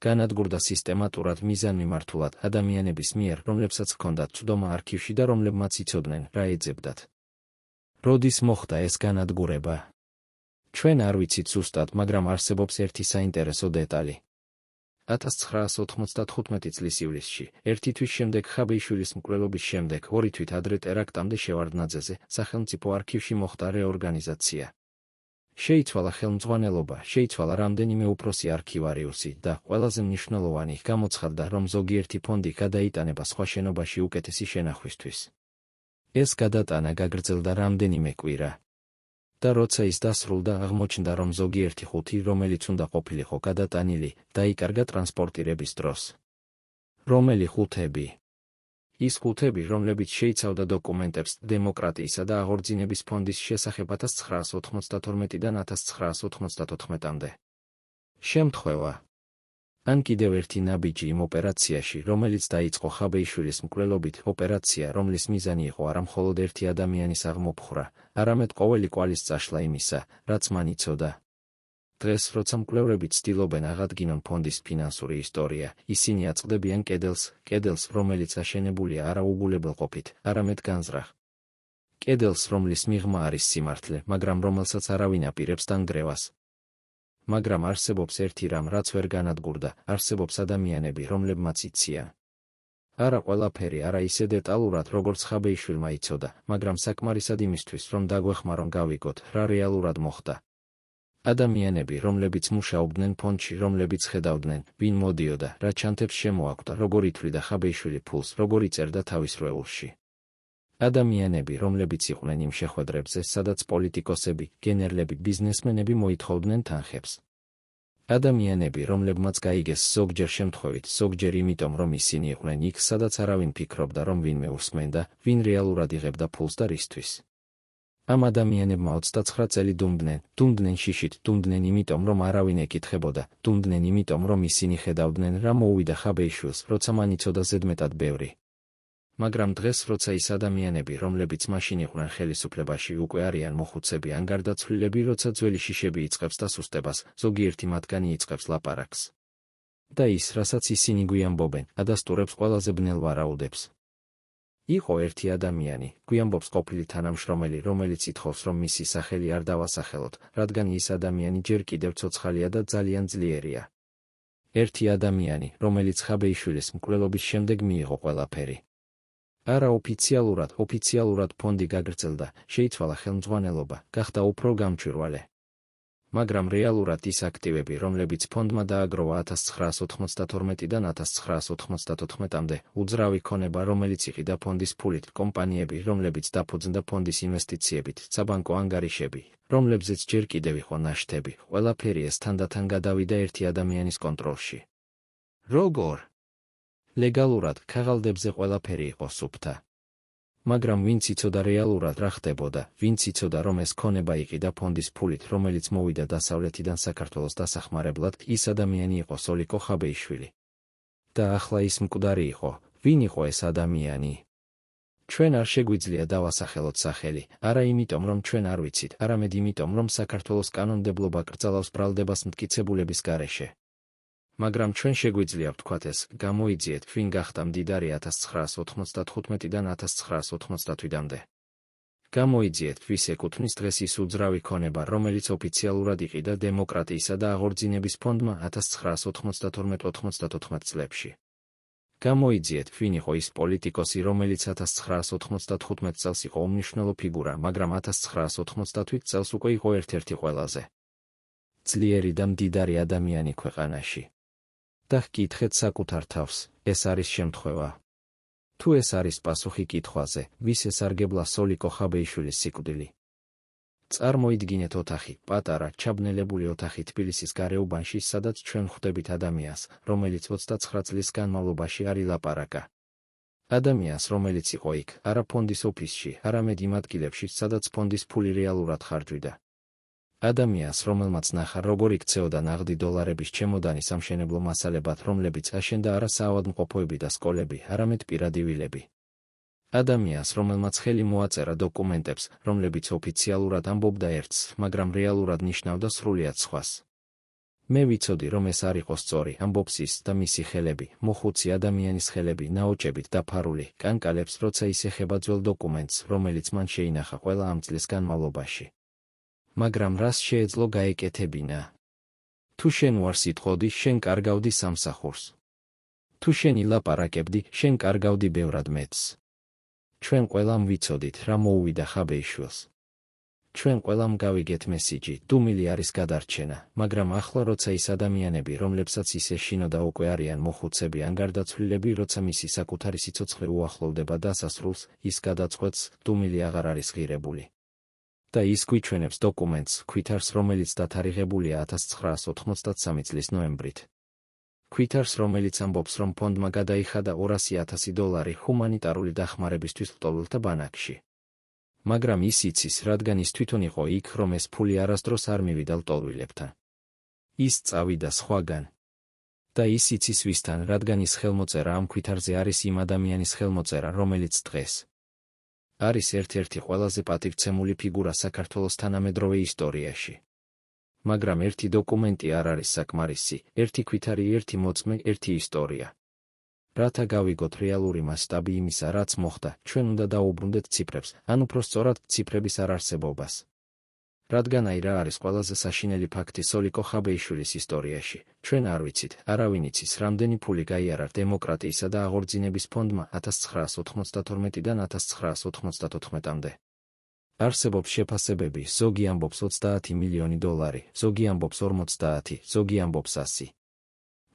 განადგურდა სისტემატურად, მიზანმიმართულად ადამიანების მიერ, რომლებსაც ჰქონდათ წვდომა არქივში და რომლებმაც იცოდნენ, რა ეძებდათ. როდის მოხდა ეს განადგურება? ჩვენ არ ვიცით ზუსტად, მაგრამ არსებობს ერთი საინტერესო დეტალი. 1995 წლის ივლისში, ერთი თვის შემდეგ ხაბეიშვილის მკვლელობის შემდეგ, 2 თვით ადრე ტერაქტამდე შევარდნაძეზე, სახელმწიფო არქივში მოხდა რეორგანიზაცია. შეიცვალა ხელმძღვანელობა, შეიცვალა რამდენიმე უფროსი არქივარიუსი და ყველაზე მნიშვნელოვანი, გამოცხადდა, რომ ზოგიერთი ფონდი გადაიტანება სხვა შენობაში უკეთესი შენახვისთვის. ეს გადატანა გაგრძელდა რამდენიმე კვირა. და როცა ის დასრულდა, აღმოჩნდა, რომ ზოგიერთი ხუთი, რომელიც უნდა ყოფილიყო გადატანილი, დაიკარგა ტრანსპორტირების დროს. რომელი ხუთები? ის ხუთები, რომლებიც შეიცავდა დოკუმენტებს დემოკრატიისა და აღორძინების ფონდის შესახებ 1992-დან 1994-მდე. შემთხვევა. ან კიდევ ერთი ნაბიჯი იმ ოპერაციაში, რომელიც დაიწყო ხაბეიშვილის მკვლელობით, ოპერაცია, რომლის მიზანი იყო არა მხოლოდ ერთი ადამიანის აღმოფხვრა, არამედ ყოველი კვალის წაშლა იმისა, რაც მან იცოდა. დღეს, როცა მკვლევრები ცდილობენ აღადგინონ ფონდის ფინანსური ისტორია, ისინი აწყდებიან კედელს, რომელიც აშენებულია არა უგულებელყოფით, არამედ განზრახ. კედელს, რომლის მიღმა არის სიმართლე, მაგრამ რომელსაც არავინ აპირებს დანგრევას. მაგრამ არსებობს ერთი რამ, რაც ვერ განადგურდა, არსებობს ადამიანები, რომლებმაც იციან. არა ყველაფერი, არა ისე დეტალურად, როგორც ხაბეიშვილმა იცოდა, მაგრამ საკმარისად იმისთვის, რომ დაგვეხმარონ გავიგოთ, რა რეალურად მოხდა. ადამიანები, რომლებიც მუშაობდნენ ფონდში, რომლებიც ხედავდნენ, ვინ მოდიოდა, რა ჩანთებს შემოაკვდა, როგორ ითვლიდა ხაბეიშვილი ფულს, როგორ იწერდა თავის რვეულში. ადამიანები, რომლებიც იყვნენ იმ შეხვედრებზე, სადაც პოლიტიკოსები, გენერლები, ბიზნესმენები მოითხოვდნენ თანხებს. ადამიანები, რომლებმაც გაიგეს ზოგჯერ შემთხვევით, ზოგჯერ იმიტომ, რომ ისინი იყვნენ იქ, სადაც არავინ ფიქრობდა, რომ ვინმე უსმენდა, ვინ რეალურად იღებდა ფულს და რისთვის. ამ ადამიანებმა 29 წელი დუმდნენ შიშით, დუმდნენ იმიტომ, რომ არავინ ეკითხებოდა, დუმდნენ იმიტომ, რომ ისინი ხედავდნენ, რა მოუვიდა ხაბეიშვილს, როცა მან იცოდა ზედმეტად ბევრი. მაგრამ დღეს, როცა ის ადამიანები, რომლებიც მაშინ იყვნენ ხელისუფლებაში, უკვე არიან მოხუცები ან გარდაცვლილები, როცა ძველი შიშები იწყებს დასუსტებას, ზოგიერთი მათგანი იწყებს ლაპარაკს. და ის, რასაც ისინი გვიამბობენ, ადასტურებს ყველაზე ბნელ ვარაუდებს. იყო ერთი ადამიანი, გვიამბობს ყოფილი თანამშრომელი, რომელიც ითხოვს, რომ მისი სახელი არ დავასახელოთ, რადგან ის ადამიანი ჯერ კიდევ ცოცხალია და ძალიან ძლიერია. ერთი ადამიანი, რომელიც ხაბეიშვილის მკვლელობის შემდეგ მიიღო ყველაფერი. ოფიციალურად ფონდი გაგრძელდა, შეიცვალა ხელმძღვანელობა, გახდა უფრო გამჭვირვალე. მაგრამ რეალურად ის აქტივები, რომლებიც ფონდმა დააგროვა 1992-დან 1994-მდე, უძრავი ქონება, რომელიც იყიდა ფონდის ფულით, კომპანიები, რომლებიც დაფუძნდა ფონდის ინვესტიციებით, საბანკო ანგარიშები, რომლებზეც ჯერ კიდევ იყო ნაშთები, ყველაფერი ეს თანდათან გადავიდა ერთი ადამიანის კონტროლში. როგორ? ლეგალურად, ქაღალდებზე ყველაფერი იყო სუფთა. მაგრამ ვინც იცოდა რეალურად რა ხდებოდა, ვინც იცოდა, რომ ეს ქონება იყიდა ფონდის ფულით, რომელიც მოვიდა დასავლეთიდან საქართველოს დასახმარებლად, ის ადამიანი იყო სოლიკო ხაბეიშვილი. და ახლა ის მკვდარი იყო, ვინ იყო ეს ადამიანი? ჩვენ არ შეგვიძლია დავასახელოთ სახელი, არა იმიტომ, რომ ჩვენ არ ვიცით, არამედ იმიტომ, რომ საქართველოს კანონმდებლობა კრძალავს ბრალდებას მტკიცებულების გარეშე. მაგრამ ჩვენ შეგვიძლია ვთქვათ ეს, გამოიძიეთ, ვინ გახდა მდიდარი 1995-დან 1998-მდე. გამოიძიეთ, ვის ეკუთვნის დღეს ის უძრავი ქონება, რომელიც ოფიციალურად იყიდა დემოკრატიისა და აღორძინების ფონდმა 1992-94 წლებში. გამოიძიეთ, ვინ იყო ის პოლიტიკოსი, რომელიც 1995 წელს იყო უმნიშვნელო ფიგურა, მაგრამ 1998 წელს უკვე იყო ერთ-ერთი ყველაზე. ძლიერი და მდიდარი ადამიანი ქვეყანაში. და ჰკითხეთ საკუთარ თავს, ეს არის შემთხვევა? თუ ეს არის პასუხი კითხვაზე, ვის ესარგებლა სოლიკო ხაბეიშვილის სიკვდილი? წარმოიდგინეთ ოთახი, პატარა, ჩაბნელებული ოთახი თბილისის გარეუბანში, სადაც ჩვენ ხვდებით ადამიანს, რომელიც 29 წლის განმავლობაში არ ილაპარაკა. ადამიანს, რომელიც იყო იქ, არა ფონდის ოფისში, არამედ იმ ადგილებში, სადაც ფონდის ფული რეალურად ხარჯვიდა. ადამიანს, რომელმაც ნახა, როგორ იქცეოდა ნაღდი დოლარების ჩემოდანი სამშენებლო მასალებად, რომლებიც აშენდა არა საავადმყოფოები და სკოლები, არამედ პირადი ვილები. ადამიანს, რომელმაც ხელი მოაწერა დოკუმენტებს, რომლებიც ოფიციალურად ამბობდა ერთს, მაგრამ რეალურად ნიშნავდა სრულიად სხვას. მე ვიცოდი, რომ ეს არ იყო სწორი, ამბობს ის და მისი ხელები, მოხუცი ადამიანის ხელები, ნაოჭებით დაფარული, კანკალებს, როცა ის ეხება ძველ დოკუმენტს, რომელიც მან შეინახა ყველა ამ წლის განმავლობაში. მაგრამ რას შეეძლო გაეკეთებინა? თუ შენ ვარ სიტყოდი, შენ კარგავდი სამსახურს. თუ შენ ილაპარაკებდი, შენ კარგავდი ბევრად მეტს. ჩვენ ყველამ ვიცოდით, რა მოუვიდა ხაბეიშვილს. ჩვენ ყველამ გავიგეთ მესიჯი, დუმილი არის გადარჩენა, მაგრამ ახლა როცა ის ადამიანები, რომლებსაც ის ეშინოდა უკვე არიან მოხუცები ან გარდაცვლილები, როცა მისი საკუთარი სიცოცხლე უახლოვდება დასასრულს, ის გადაწყვეტს, დუმილი აღარ არის ღირებული. და ის გვიჩვენებს დოკუმენტს, ქვითარს, რომელიც დათარიღებულია 1993 წლის ნოემბრით. ქვითარს, რომელიც ამბობს, რომ ფონდმა გადაიხადა $200,000 ჰუმანიტარული დახმარებისთვის ლტოლვილთა ბანაკში. მაგრამ ის იცის, რადგან ის თვითონ იყო იქ, რომ ეს ფული არასდროს არ მივიდა ლტოლვილებთან. ის წავიდა სხვაგან. და ის იცის ვისთან, რადგან ის ხელმოწერა ამ ქვითარზე არის იმ ადამიანის ხელმოწერა, რომელიც დღეს არის ერთ-ერთი ყველაზე პატივცემული ფიგურა საქართველოს თანამედროვე ისტორიაში. მაგრამ ერთი დოკუმენტი არ არის საკმარისი, ერთი ქვითარი, ერთი მოწმე, ერთი ისტორია. რათა გავიგოთ რეალური მასშტაბი იმისა, რაც მოხდა, ჩვენ უნდა დაუბრუნდეთ ციფრებს, ან უფრო სწორად, ციფრების არარსებობას. რადგან რა არის ყველაზე საშინელი ფაქტი სოლიკო ხაბეიშვილის ისტორიაში, ჩვენ არ ვიცით, არავინ იცის, რამდენი ფული გაიარა დემოკრატიისა და აღორძინების ფონდმა 1992-დან 1994-მდე. არსებობს შეფასებები, ზოგი ამბობს $30 მილიონი, ზოგი ამბობს 50, ზოგი ამბობს 100.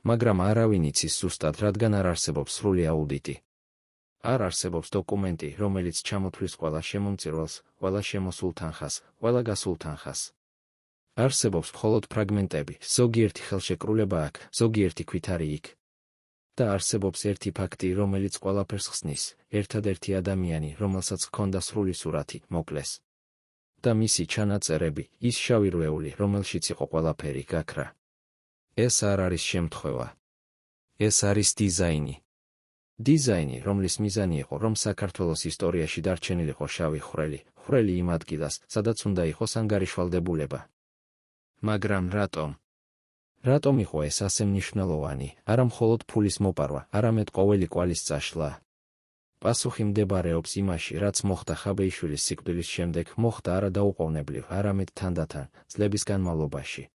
მაგრამ არავინ იცის ზუსტად, რადგან არ არსებობს სრული აუდიტი. არ არსებობს დოკუმენტი, რომელიც ჩამოთვლის ყველა შემომწირველს, ყველა შემოსულ თანხას, ყველა გასულ თანხას. არსებობს მხოლოდ ფრაგმენტები, ზოგიერთი ხელშეკრულება აქ, ზოგიერთი ქვითარი იქ. და არსებობს ერთი ფაქტი, რომელიც ყველაფერს ხსნის, ერთადერთი ადამიანი, რომელსაც ჰქონდა სრული სურათი, მოკლეს. და მისი ჩანაწერები, ის შავი რვეული, რომელშიც იყო ყველაფერი გაქრა. ეს არ არის შემთხვევა. ეს არის დიზაინი. დიზაინი, რომლის მიზანი იყო, რომ საქართველოს ისტორიაში დარჩენილიყო შავი ხვრელი იმ ადგილას, სადაც უნდა იყოს ანგარიშვალდებულება. მაგრამ რატომ? რატომ იყო ეს ასე მნიშვნელოვანი, არა მხოლოდ ფულის მოპარვა, არამედ ყოველი კვალის წაშლა? პასუხი მდებარეობს იმაში, რაც მოხდა ხაბეიშვილის სიკვდილის შემდეგ, მოხდა არა დაუყოვნებლივ, არამედ თანდათან, წლების განმავლობაში.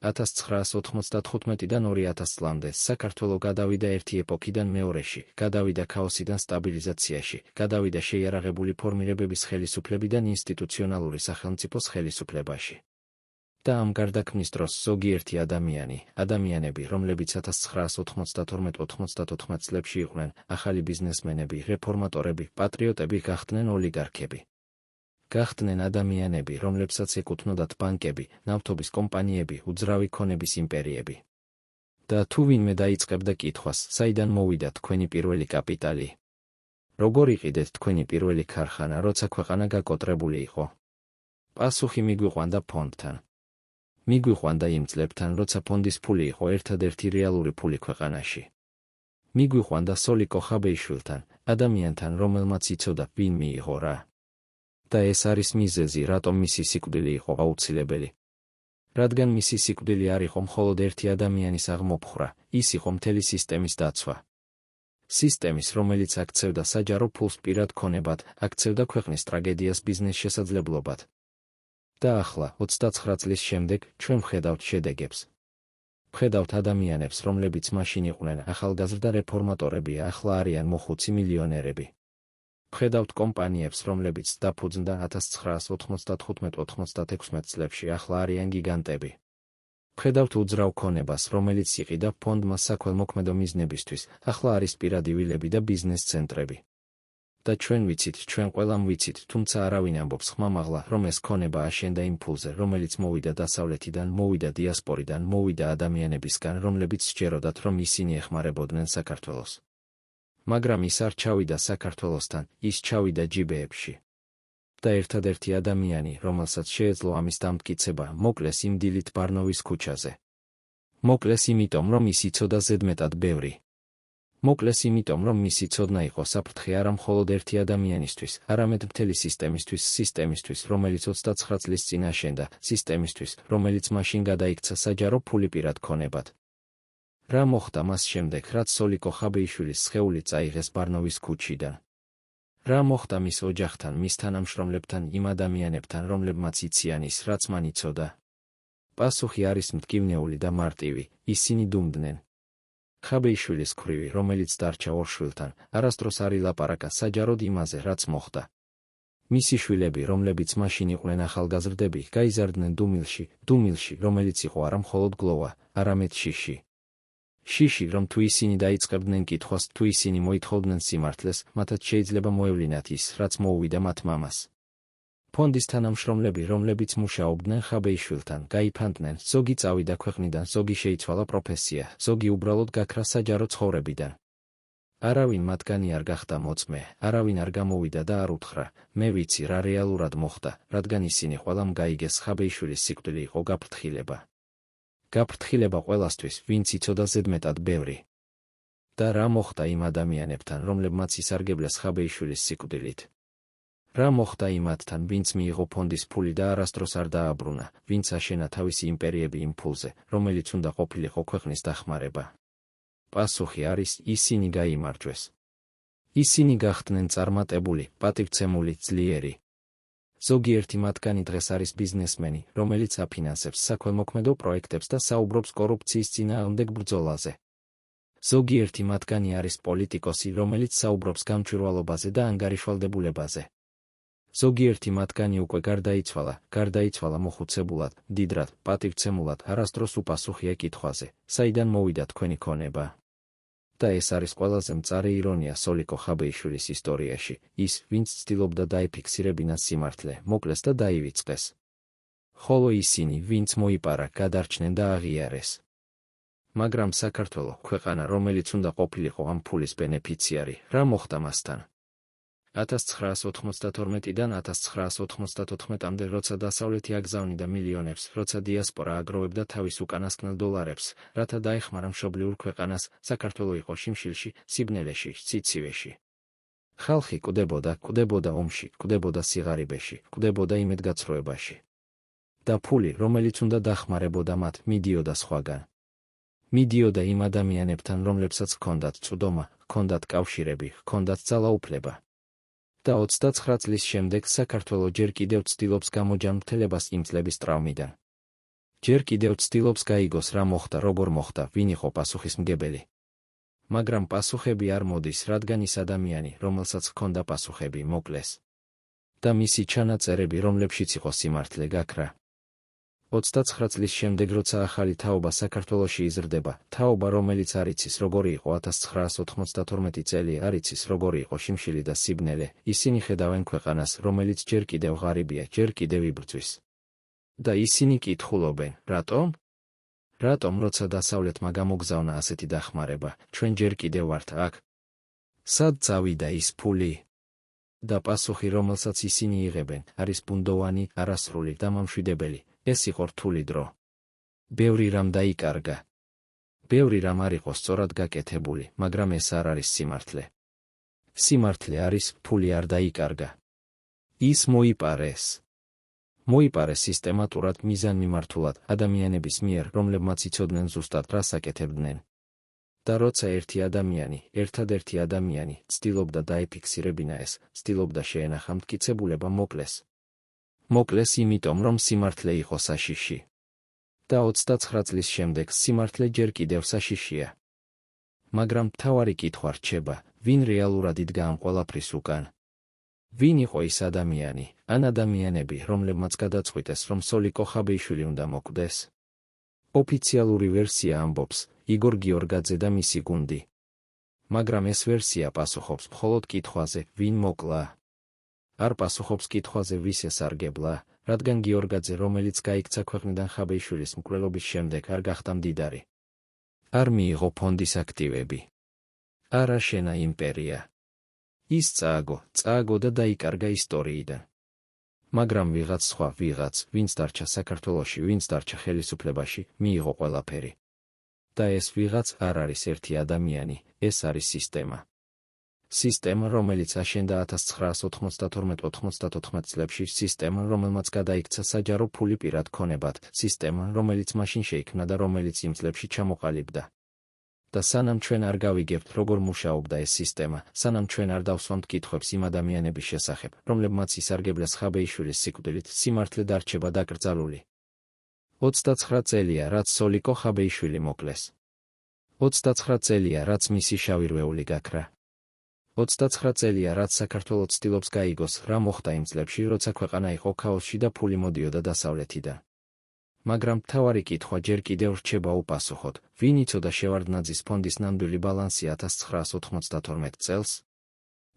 1995-დან 2000 წლამდე საქართველო გადავიდა ერთი ეპოქიდან მეორეში, გადავიდა ქაოსიდან სტაბილიზაციაში, გადავიდა შეიარაღებული ფორმირებების ხელისუფლებიდან ინსტიტუციონალური სახელმწიფოს ხელისუფლებაში. და ამ გარდაქმნის დროს ზოგიერთი ადამიანები, რომლებიც 1992-94 წლებში იყვნენ, ახალი ბიზნესმენები, რეფორმატორები, პატრიოტები, გახდნენ ოლიგარქები. გახდნენ ადამიანები, რომლებსაც ეკუთვნოდათ ბანკები, ნავთობის კომპანიები, უძრავი ქონების იმპერიები. და თუ ვინმე დაიწყებდა კითხვას, საიდან მოვიდა თქვენი პირველი კაპიტალი? როგორ იყიდეთ თქვენი პირველი ქარხანა, როცა ქვეყანა გაკოტრებული იყო? პასუხი მიგვიყვანდა ფონდთან. მიგვიყვანდა იმ წლებთან, როცა ფონდის ფული იყო ერთადერთი რეალური ფული ქვეყანაში. მიგვიყვანდა სოლიკო ხაბეიშვილთან, ადამიანთან, რომელმაც იცოდა, ვინ მიიღო რა. და ეს არის მიზეზი, რატომ მისი სიკვდილი იყო აუცილებელი. რადგან მისი სიკვდილი არ იყო მხოლოდ ერთი ადამიანის აღმოფხვრა, ის იყო მთელი სისტემის დაცვა. სისტემის, რომელიც აქცევდა საჯარო ფულს პირად ქონებად, აქცევდა ქვეყნის ტრაგედიას ბიზნეს შესაძლებლობად. და ახლა, 29 წლის შემდეგ, ჩვენ ვხედავთ შედეგებს. ვხედავთ ადამიანებს, რომლებიც მაშინ იყვნენ ახალგაზრდა რეფორმატორები, ახლა არიან მოხუცი მილიონერები. ვხედავთ კომპანიებს, რომლებიც დაფუძნდა 1995-96 წლებში, ახლა არიან გიგანტები. ვხედავთ უძრავ ქონებას, რომელიც იყიდა ფონდმა საქველმოქმედო მიზნებისთვის, ახლა არის პირადი ვილები და ბიზნეს ცენტრები. და ჩვენ ვიცით, ჩვენ ყველამ ვიცით, თუმცა არავინ ამბობს ხმამაღლა, რომ ეს ქონება აშენდა იმ ფულზე, რომელიც მოვიდა დასავლეთიდან, მოვიდა დიასპორიდან, მოვიდა ადამიანებისგან, რომლებიც სჯეროდათ, რომ ისინი ეხმარებოდნენ საქართველოს. მაგრამ ის არ ჩავიდა საქართველოსთან, ის ჩავიდა ჯიბეებში. და ერთადერთი ადამიანი, რომელსაც შეეძლო ამის დამტკიცება, მოკლეს იმ დილით ბარნოვის ქუჩაზე. მოკლეს იმიტომ, რომ ის იცოდა ზედმეტად ბევრი. მოკლეს იმიტომ, რომ მისი ცოდნა იყო საფრთხე არა მხოლოდ ერთი ადამიანისთვის, არამედ მთელი სისტემისთვის, რომელიც 29 წლის წინ აშენდა, სისტემისთვის, რომელიც მაშინ გადაიქცა საჯარო ფული პირად ქონებად. რა მოხდა მას შემდეგ, რაც სოლიკო ხაბეიშვილის სხეული წაიღეს ბარნოვის ქუჩიდან? რა მოხდა მის ოჯახთან, მის თანამშრომლებთან, იმ ადამიანებთან, რომლებმაც იციან ის, რაც მან იცოდა? პასუხი არის მტკივნეული და მარტივი, ისინი დუმდნენ. ხაბეიშვილის ქვრივი, რომელიც დარჩა ორ შვილთან, არასდროს არ ილაპარაკა საჯაროდ იმაზე, რაც მოხდა. მისი შვილები, რომლებიც მაშინ იყვნენ ახალგაზრდები, გაიზარდნენ დუმილში, რომელიც იყო არა მხოლოდ გლოვა, არამედ შიში. შიში, რომ თუ ისინი დაიწყებდნენ კითხვას, თუ ისინი მოითხოვდნენ სიმართლეს, მათაც შეიძლება მოევლინათ ის, რაც მოუვიდა მათ მამას. ფონდის თანამშრომლები, რომლებიც მუშაობდნენ ხაბეიშვილთან, გაიფანტნენ, ზოგი წავიდა ქვეყნიდან, ზოგი შეიცვალა პროფესია, ზოგი უბრალოდ გაქრა საჯარო ცხოვრებიდან. არავინ მათგანი არ გახდა მოწმე, არავინ არ გამოვიდა და არ უთხრა, მე ვიცი რა რეალურად მოხდა, რადგან ისინი ყველამ გაიგეს ხაბეიშვილის სიკვდილი იყო გაფრთხილება. გაფრთხილება ყველასთვის, ვინც იცოდა ზედმეტად ბევრი. და რა მოხდა იმ ადამიანებთან, რომლებმაც ისარგებლეს ხაბეიშვილის სიკვდილით? რა მოხდა იმათთან, ვინც მიიღო ფონდის ფული და არასდროს არ დააბრუნა, ვინც აშენა თავისი იმპერიები იმ ფულზე, რომელიც უნდა ყოფილიყო ქვეყნის დახმარება? პასუხი არის, ისინი გაიმარჯვეს. ისინი გახდნენ წარმატებული, პატივცემული, ძლიერი. ზოგიერთი მათგანი დღეს არის ბიზნესმენი, რომელიც აფინანსებს საქველმოქმედო პროექტებს და საუბრობს კორუფციის წინააღმდეგ ბრძოლაზე. ზოგიერთი მათგანი არის პოლიტიკოსი, რომელიც საუბრობს გამჭვირვალობაზე და ანგარიშვალდებულებაზე. ზოგიერთი მათგანი უკვე გარდაიცვალა მოხუცებულად, მდიდრად, პატივცემულად, არასდროს უპასუხია კითხვაზე, საიდან მოვიდა თქვენი ქონება? და ეს არის ყველაზე მწარე ირონია სოლიკო ხაბეიშვილის ისტორიაში, ის, ვინც ცდილობდა დაიფიქსირებინა სიმართლე, მოკლეს და დაივიწყეს. ხოლო ისინი, ვინც მოიპარა, გადარჩნენ და აღიარეს. მაგრამ საქართველო, ქვეყანა, რომელიც უნდა ყოფილიყო ამ ფულის ბენეფიციარი, რა მოხდა მასთან? 1992-დან 1994-მდე, როცა დასავლეთი აგზავნიდა მილიონებს, როცა დიასპორა აგროვებდა თავის უკანასკნელ დოლარებს, რათა დაეხმარა მშობლიურ ქვეყანას, საქართველო იყო შიმშილში, სიბნელეში, სიცივეში. ხალხი კვდებოდა ომში, კვდებოდა სიღარიბეში, კვდებოდა იმედგაცრუებაში. და ფული, რომელიც უნდა დახმარებოდა მათ, მიდიოდა სხვაგან. მიდიოდა იმ ადამიანებთან, რომლებსაც ჰქონდათ წვდომა, ჰქონდათ კავშირები, ჰქონდათ ძალაუფლება. და 29 წლის შემდეგ საქართველო ჯერ კიდევ ცდილობს გამოჯანმრთელებას იმ წლების ტრავმიდან. ჯერ კიდევ ცდილობს გაიგოს რა მოხდა, როგორ მოხდა, ვინ იყო პასუხისმგებელი. მაგრამ პასუხები არ მოდის, რადგან ის ადამიანი, რომელსაც ჰქონდა პასუხები, მოკლეს. და მისი ჩანაწერები, რომლებშიც იყო სიმართლე, გაქრა. 29 წლის შემდეგ, როცა ახალი თაობა საქართველოში იზრდება, თაობა, რომელიც არ იცის როგორი იყო 1992 წელი, არ იცის როგორი იყო შიმშილი და სიბნელე, ისინი ხედავენ ქვეყანას, რომელიც ჯერ კიდევ ღარიბია, ჯერ კიდევ იბრძვის. და ისინი კითხულობენ, რატომ? რატომ, როცა დასავლეთმა გამოგზავნა ასეთი დახმარება, ჩვენ ჯერ კიდევ ვართ აქ? სად წავიდა ის ფული? და პასუხი, რომელსაც ისინი იღებენ, არის ბუნდოვანი, არასრული და მომშვიდებელი. ეს იყო რთული დრო. ბევრი რამ დაიკარგა. ბევრი რამ არ იყო სწორად გაკეთებული, მაგრამ ეს არ არის სიმართლე. სიმართლე არის, ფული არ დაიკარგა. ის მოიპარეს. მოიპარეს სისტემატურად, მიზანმიმართულად, ადამიანების მიერ, რომლებმაც იცოდნენ ზუსტად რას აკეთებდნენ. და როცა ერთადერთი ადამიანი, ცდილობდა დაიფიქსირებინა ეს, ცდილობდა შეენახა მტკიცებულება, მოკლეს. მოკლეს იმიტომ, რომ სიმართლე იყო საშიში. და 29 წლის შემდეგ სიმართლე ჯერ კიდევ საშიშია. მაგრამ მთავარი კითხვა რჩება, ვინ რეალურად იდგა ამ ყველაფრის უკან? ვინ იყო ის ადამიანი, ან ადამიანები, რომლებმაც გადაწყვიტეს, რომ სოლიკო ხაბეიშვილი უნდა მოკვდეს? ოფიციალური ვერსია ამბობს, იგორ გიორგაძე და მისი გუნდი. მაგრამ ეს ვერსია პასუხობს მხოლოდ კითხვაზე, ვინ მოკლა. არ პასუხობს კითხვაზე, ვის ესარგებლა, რადგან გიორგაძე, რომელიც გაიქცა ქვეყნიდან ხაბეიშვილის მკვლელობის შემდეგ, არ გახდა მდიდარი. არ მიიღო ფონდის აქტივები. არ აშენა იმპერია. ის წააგო და დაიკარგა ისტორიიდან. მაგრამ ვიღაც სხვა, ვინც დარჩა საქართველოში, ვინც დარჩა ხელისუფლებაში, მიიღო ყველაფერი. და ეს ვიღაც არ არის ერთი ადამიანი, ეს არის სისტემა. სისტემა, რომელიც აშენდა 1992-94 წლებში, სისტემა, რომელმაც გადაიქცა საჯარო ფული პირად ქონებად, სისტემა, რომელიც მაშინ შეიქმნა და რომელიც იმ წლებში ჩამოყალიბდა. და სანამ ჩვენ არ გავიგებთ, როგორ მუშაობდა ეს სისტემა, სანამ ჩვენ არ დავსვამთ კითხვებს იმ ადამიანების შესახებ, რომლებმაც ისარგებლეს ხაბეიშვილის სიკვდილით, სიმართლე დარჩება დაკრძალული. 29 წელია, რაც სოლიკო ხაბეიშვილი მოკლეს. 29 წელია, რაც მისი შავი რვეული გაქრა. 29 წელია, რაც საქართველო ცდილობს გაიგოს, რა მოხდა იმ წლებში, როცა ქვეყანა იყო ქაოსში და ფული მოდიოდა დასავლეთიდან. მაგრამ მთავარი კითხვა ჯერ კიდევ რჩება უპასუხოდ, ვინ იცოდა შევარდნაძის ფონდის ნამდვილი ბალანსი 1992 წელს?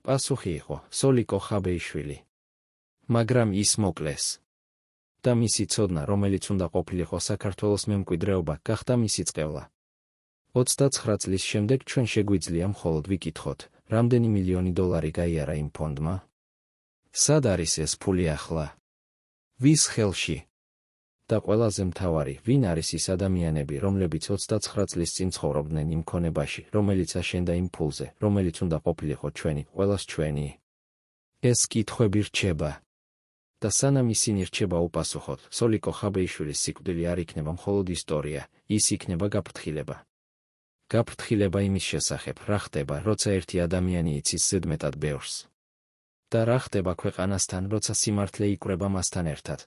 პასუხი იყო, სოლიკო ხაბეიშვილი. მაგრამ ის მოკლეს. და მისი ცოდნა, რომელიც უნდა ყოფილიყო საქართველოს მემკვიდრეობა, გახდა მისი წყევლა. 29 წლის შემდეგ ჩვენ შეგვიძლია მხოლოდ ვიკითხოთ, რამდენი მილიონი დოლარი გაიარა იმ ფონდმა? სად არის ეს ფული ახლა? ვის ხელში? და ყველაზე მთავარი, ვინ არის ის ადამიანები, რომლებიც 29 წლის წინ ცხოვრობდნენ იმ ქონებაში, რომელიც აშენდა იმ ფულზე, რომელიც უნდა ყოფილიყო ჩვენი, ყველას ჩვენი? ეს კითხვები რჩება. და სანამ ისინი რჩება უპასუხოდ, სოლიკო ხაბეიშვილის სიკვდილი არ იქნება მხოლოდ ისტორია, ის იქნება გაფრთხილება. გაფრთხილება იმის შესახებ, რა ხდება, როცა ერთი ადამიანი იცის ზედმეტად ბევრს. და რა ხდება ქვეყანასთან, როცა სიმართლე იკვრება მასთან ერთად.